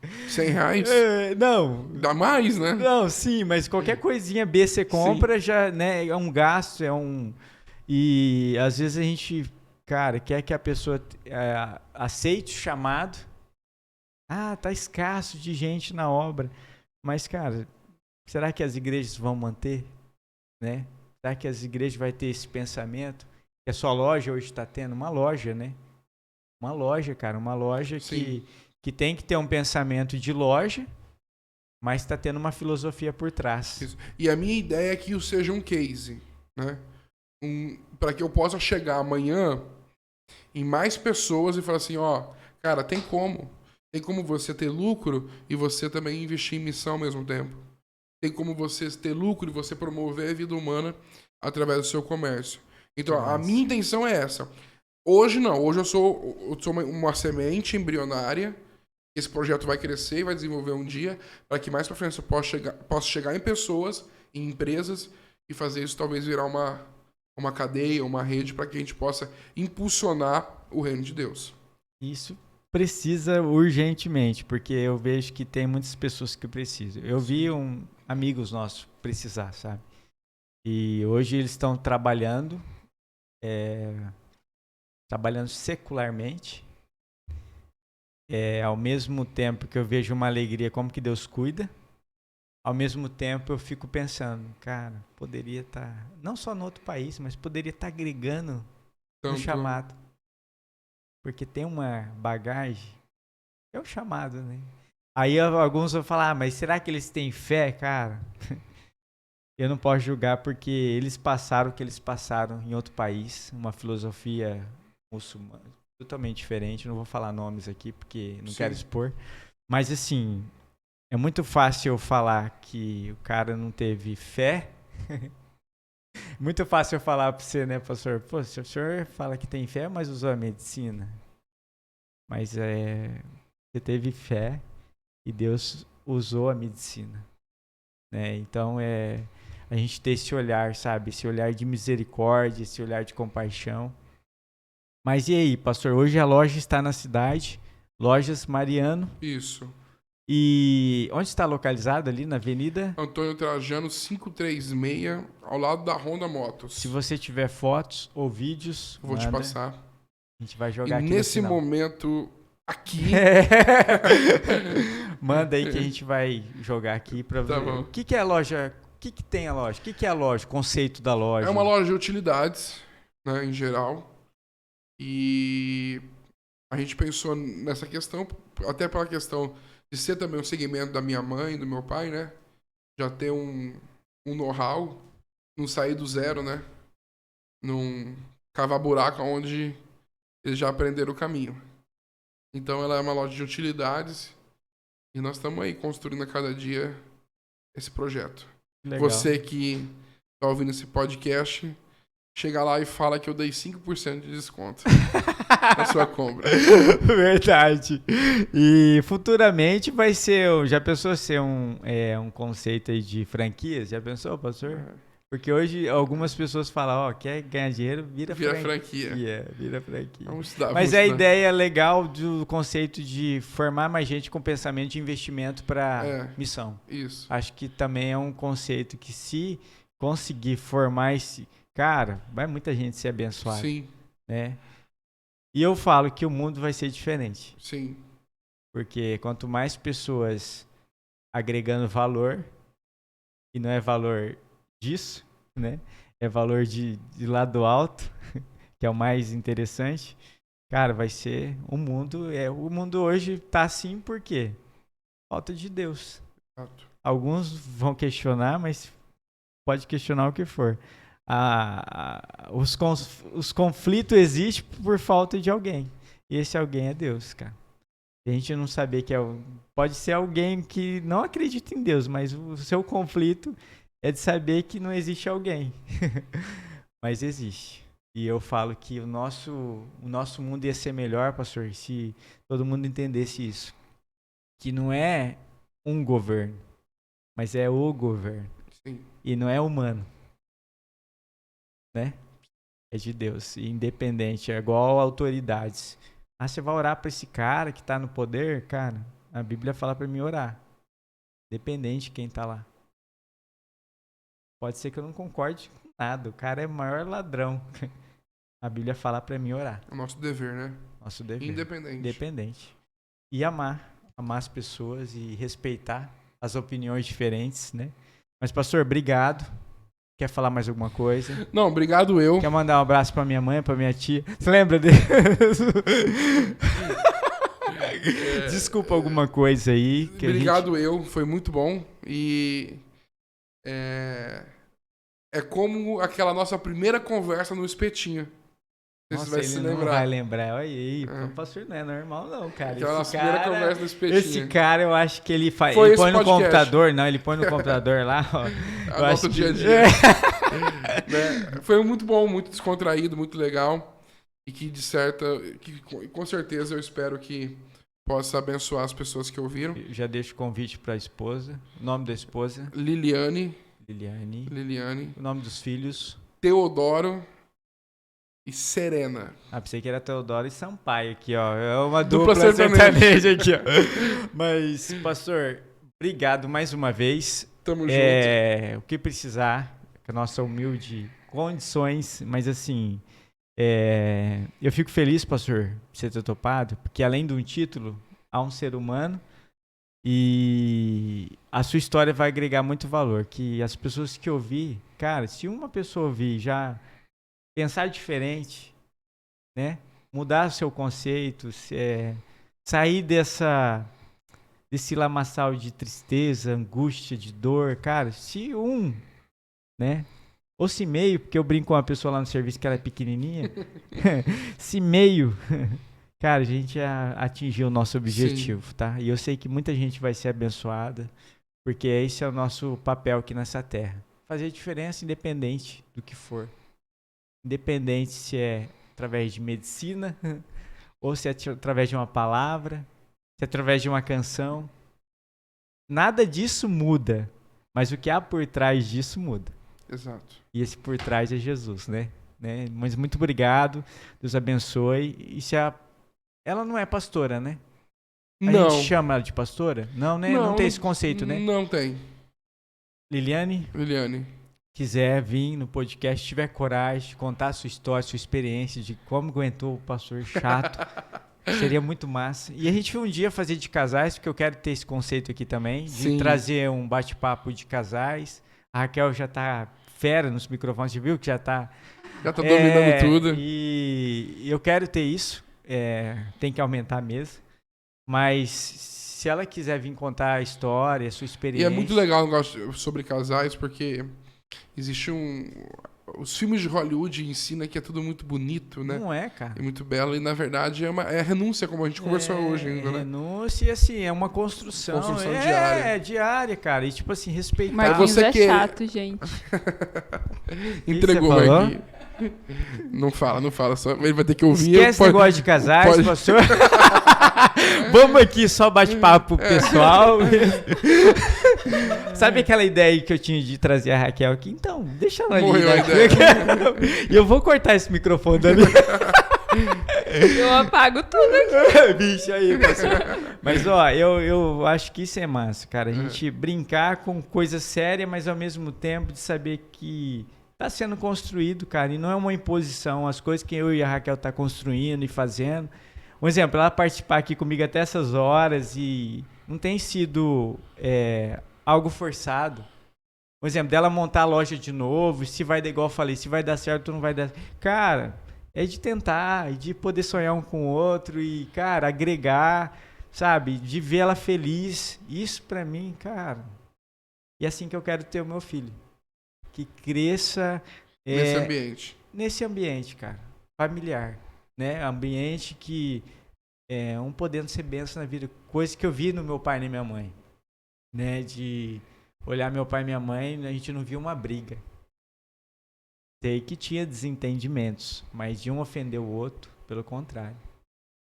C: R$100?
A: Não.
C: Dá mais, né?
A: Não, sim, mas qualquer coisinha B você compra já, né? É um gasto, E às vezes a gente, cara, quer que a pessoa aceite o chamado. Tá escasso de gente na obra. Mas, cara, será que as igrejas vão manter? Né? Será que as igrejas vão ter esse pensamento? Que a sua loja hoje está tendo? Uma loja, né? Uma loja, cara. Uma loja que tem que ter um pensamento de loja, mas está tendo uma filosofia por trás.
C: Isso. E a minha ideia é que isso seja um case, né? Para que eu possa chegar amanhã em mais pessoas e falar assim, cara, tem como você ter lucro e você também investir em missão ao mesmo tempo. Tem como você ter lucro e você promover a vida humana através do seu comércio. Então, a minha intenção é essa. Hoje não. Hoje eu sou uma semente embrionária. Esse projeto vai crescer e vai desenvolver um dia para que mais para frente eu possa chegar em pessoas, em empresas e fazer isso talvez virar uma cadeia, uma rede para que a gente possa impulsionar o reino de Deus.
A: Isso precisa urgentemente, porque eu vejo que tem muitas pessoas que precisam. Eu vi amigos nossos precisar, sabe? E hoje eles estão trabalhando secularmente, ao mesmo tempo que eu vejo uma alegria como que Deus cuida, ao mesmo tempo eu fico pensando, cara, poderia estar, não só no outro país, mas poderia estar agregando no
C: Tanto-
A: chamado. Porque tem uma bagagem, é o chamado, né? Aí alguns vão falar, mas será que eles têm fé, cara? Eu não posso julgar porque eles passaram o que eles passaram em outro país, uma filosofia muçulmana totalmente diferente. Não vou falar nomes aqui porque não
C: Sim.
A: quero expor. Mas assim, é muito fácil eu falar que o cara não teve fé. Muito fácil eu falar pra você, né, pastor? Pô, se o senhor fala que tem fé, mas usou a medicina. Mas você teve fé e Deus usou a medicina, né? Então a gente ter esse olhar, sabe? Esse olhar de misericórdia, esse olhar de compaixão. Mas e aí, pastor? Hoje a loja está na cidade, Lojas Mariano.
C: Isso.
A: E onde está localizado? Ali na Avenida?
C: Antônio Trajano 536, ao lado da Honda Motos.
A: Se você tiver fotos ou vídeos,
C: Vou te
A: manda.
C: passar.
A: A gente vai
C: E
A: jogar aqui
C: nesse
A: no final.
C: momento aqui,
A: Manda aí que a gente vai jogar aqui pra
C: Tá
A: ver.
C: bom.
A: O que é a loja? O que tem a loja? O que é a loja? O conceito da loja?
C: é uma loja de utilidades, né, em geral. E a gente pensou nessa questão, até pela questão de ser também um segmento da minha mãe e do meu pai, né? Já ter um know-how, não sair do zero, né? Não cavar buraco onde eles já aprenderam o caminho. Então ela é uma loja de utilidades e nós estamos aí construindo a cada dia esse projeto.
A: Legal.
C: Você que está ouvindo esse podcast, chega lá e fala que eu dei 5% de desconto na sua compra.
A: Verdade. E futuramente vai ser. Já pensou ser um conceito aí de franquias? Já pensou, pastor? Porque hoje algumas pessoas falam, quer ganhar dinheiro, vira franquia. Vira franquia.
C: Vamos estudar.
A: Mas
C: vamos
A: a
C: estudar.
A: ideia legal do conceito de formar mais gente com pensamento de investimento para missão.
C: Isso.
A: Acho que também é um conceito que, se conseguir formar esse. Cara, vai muita gente ser abençoada.
C: Sim,
A: Né? E eu falo que o mundo vai ser diferente.
C: sim.
A: Porque quanto mais pessoas agregando valor, e não é valor disso, né? É valor de lado alto, que é o mais interessante. Cara, vai ser o mundo. O mundo hoje tá assim por quê? Falta de Deus.
C: Exato.
A: Alguns vão questionar, mas pode questionar o que for. Os conflitos existem por falta de alguém. E esse alguém é Deus, cara. A gente não saber que pode ser alguém que não acredita em Deus, mas o seu conflito é de saber que não existe alguém. Mas existe. E eu falo que o nosso mundo ia ser melhor, pastor, se todo mundo entendesse isso. Que não é um governo, mas é o governo.
C: Sim.
A: E não é humano. Né? É de Deus. E independente, é igual autoridades. Você vai orar para esse cara que tá no poder? Cara, a Bíblia fala para mim orar. Independente de quem tá lá. Pode ser que eu não concorde com nada. O cara é o maior ladrão. A Bíblia fala para mim orar.
C: É o nosso dever, né?
A: Nosso dever.
C: Independente.
A: Independente. E amar as pessoas e respeitar as opiniões diferentes, né? Mas, pastor, obrigado. Quer falar mais alguma coisa?
C: Não, obrigado eu.
A: Quer mandar um abraço pra minha mãe, pra minha tia? Você lembra dele? Desculpa alguma coisa aí. Que
C: Obrigado eu, foi muito bom. E é como aquela nossa primeira conversa no espetinho. Não sei se
A: Nossa,
C: vai
A: ele
C: se
A: não
C: lembrar.
A: vai lembrar. Olha aí, o pastor não é normal não, cara.
C: Aquela nossa primeira conversa no espetinho.
A: Esse cara, eu acho que ele faz.
C: Foi
A: Ele
C: esse
A: põe no
C: podcast.
A: computador, não, ele põe no computador lá, ó. Eu
C: Nosso
A: acho
C: dia a
A: que-
C: dia. Né? Foi muito bom, muito descontraído, muito legal. E que com certeza eu espero que possa abençoar as pessoas que ouviram.
A: Eu já deixo o convite pra esposa. O nome da esposa,
C: Liliane,
A: Liliane. O nome dos filhos.
C: Teodoro e Serena.
A: Pensei que era Teodoro e Sampaio aqui, ó. É uma
C: Dupla
A: dupla
C: sertaneja.
A: sertaneja aqui, ó. Mas, pastor, obrigado mais uma vez.
C: Tamo junto.
A: O que precisar, com a nossa humilde condições, mas assim, eu fico feliz, pastor, de você ter topado, porque além de um título, há um ser humano E a sua história vai agregar muito valor. Que as pessoas que ouvir, cara, se uma pessoa ouvir já pensar diferente, né? Mudar seu conceito, sair desse lamaçal de tristeza, angústia, de dor, cara, se né? Ou se meio, porque eu brinco com uma pessoa lá no serviço que ela é pequenininha, se meio, cara, a gente atingiu o nosso objetivo, tá? E eu sei que muita gente vai ser abençoada, porque esse é o nosso papel aqui nessa terra. Fazer diferença independente do que for. Independente se é através de medicina, ou se é através de uma palavra, se é através de uma canção. Nada disso muda, mas o que há por trás disso muda.
C: Exato.
A: E esse por trás é Jesus, né? Mas muito obrigado, Deus abençoe. E se ela não é pastora, né? A gente chama ela de pastora? Não, né? Não tem esse conceito, né?
C: Não tem.
A: Liliane, quiser vir no podcast, tiver coragem de contar a sua história, sua experiência de como aguentou o pastor chato, seria muito massa. E a gente um dia fazer de casais, porque eu quero ter esse conceito aqui também, de trazer um bate-papo de casais. A Raquel já tá fera nos microfones, você viu que já tá
C: dominando tudo.
A: E eu quero ter isso, tem que aumentar a mesa. Mas se ela quiser vir contar a história, a sua experiência...
C: E é muito legal o negócio sobre casais, porque existe os filmes de Hollywood ensinam que é tudo muito bonito, né?
A: Não é, cara.
C: É muito belo e, na verdade, é renúncia, como a gente conversou hoje ainda, né?
A: Renúncia e, assim, é uma construção.
C: Diária.
A: É, diária, cara. E, tipo assim, respeitar.
B: Marquinhos chato, gente.
C: Entregou aqui. Não fala. Só ele vai ter que ouvir.
A: Esquece esse negócio de casais, pastor. Vamos aqui, só bate-papo pessoal. Sabe aquela ideia que eu tinha de trazer a Raquel aqui? Então, deixa ela ali.
C: Morreu a
A: ideia. E eu vou cortar esse microfone dali.
B: Eu apago tudo aqui.
A: Bicho aí, pastor. Mas, ó, eu acho que isso é massa, cara. A gente brincar com coisa séria, mas ao mesmo tempo de saber que tá sendo construído, cara, e não é uma imposição. As coisas que eu e a Raquel tá construindo e fazendo. Um exemplo, ela participar aqui comigo até essas horas e não tem sido algo forçado. Um exemplo, dela montar a loja de novo, se vai dar, igual eu falei, se vai dar certo ou não vai dar. Cara, é de tentar, de poder sonhar um com o outro e, cara, agregar, sabe? De ver ela feliz. Isso pra mim, cara, e é assim que eu quero ter o meu filho. Que cresça nesse ambiente, cara, familiar, né? Ambiente que podendo ser bênção na vida, coisa que eu vi no meu pai e na minha mãe, né? De olhar meu pai e minha mãe, a gente não via uma briga. Sei que tinha desentendimentos, mas de um ofender o outro, pelo contrário.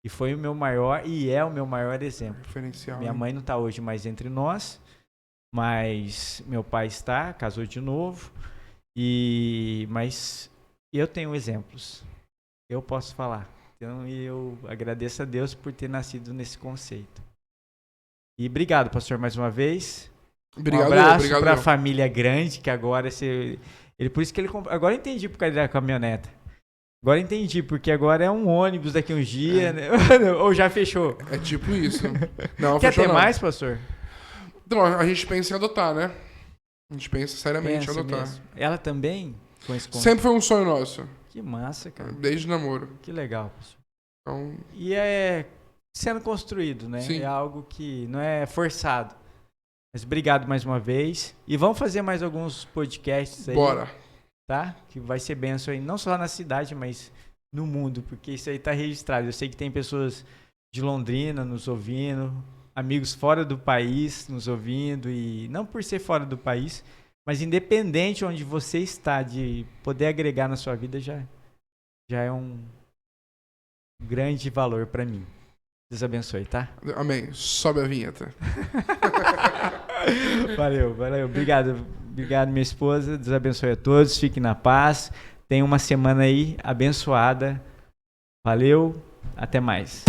A: E foi o meu maior, e é o meu maior exemplo. Minha mãe não está hoje mais entre nós, mas meu pai está, casou de novo, mas eu tenho exemplos, eu posso falar. Então eu agradeço a Deus por ter nascido nesse conceito. E obrigado, pastor, mais uma vez.
C: Obrigado,
A: um abraço para a família grande, que agora por isso que ele comprou. Agora eu entendi por causa da caminhoneta. Agora entendi, porque agora é um ônibus daqui uns dias, né? Ou já fechou?
C: É tipo isso. Não,
A: quer
C: fechou
A: ter
C: não.
A: Mais, pastor?
C: Então, a gente pensa em adotar, né? A gente pensa seriamente em adotar.
A: Mesmo. Ela também? Com esse
C: Sempre foi um sonho nosso.
A: Que massa, cara.
C: Desde o namoro.
A: Que legal, pastor.
C: Então...
A: E é sendo construído, né?
C: Sim.
A: É algo que não é forçado. Mas obrigado mais uma vez. E vamos fazer mais alguns podcasts aí.
C: Bora.
A: Tá? Que vai ser bênção aí, não só na cidade, mas no mundo, porque isso aí tá registrado. Eu sei que tem pessoas de Londrina nos ouvindo, amigos fora do país nos ouvindo, e não por ser fora do país, mas independente onde você está, de poder agregar na sua vida, já é um grande valor para mim. Deus abençoe, tá?
C: Amém. Sobe a vinheta.
A: Valeu. Obrigado, minha esposa. Deus abençoe a todos. Fiquem na paz. Tenham uma semana aí abençoada. Valeu. Até mais.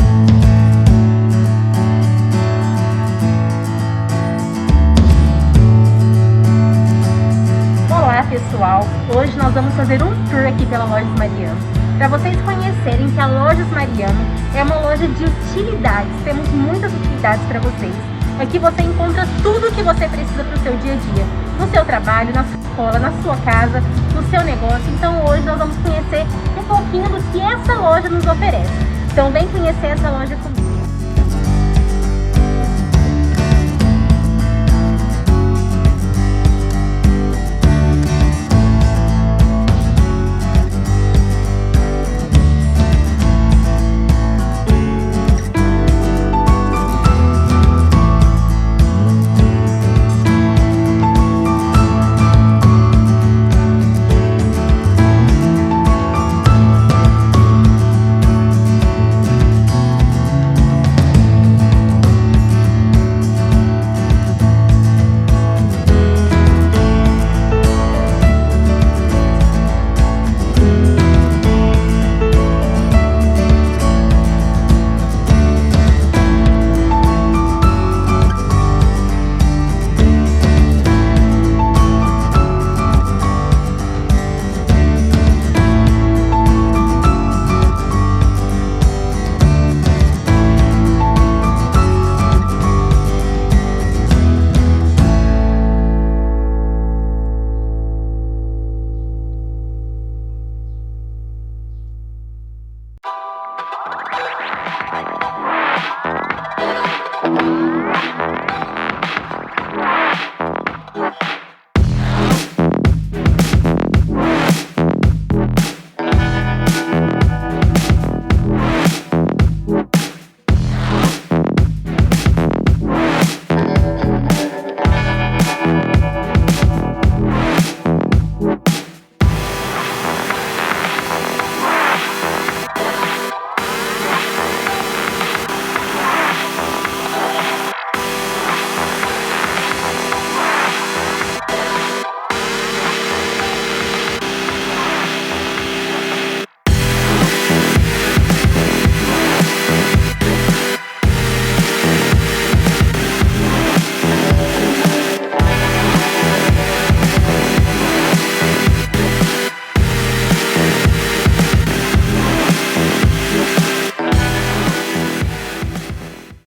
D: Olá, pessoal. Hoje nós vamos fazer um tour aqui pela Lojas Mariano, para vocês conhecerem que a Lojas Mariano é uma loja de utilidades. Temos muitas utilidades para vocês. Aqui você encontra tudo o que você precisa para o seu dia a dia, no seu trabalho, na sua escola, na sua casa, no seu negócio. Então hoje nós vamos conhecer um pouquinho do que essa loja nos oferece. Então vem conhecer essa loja comigo.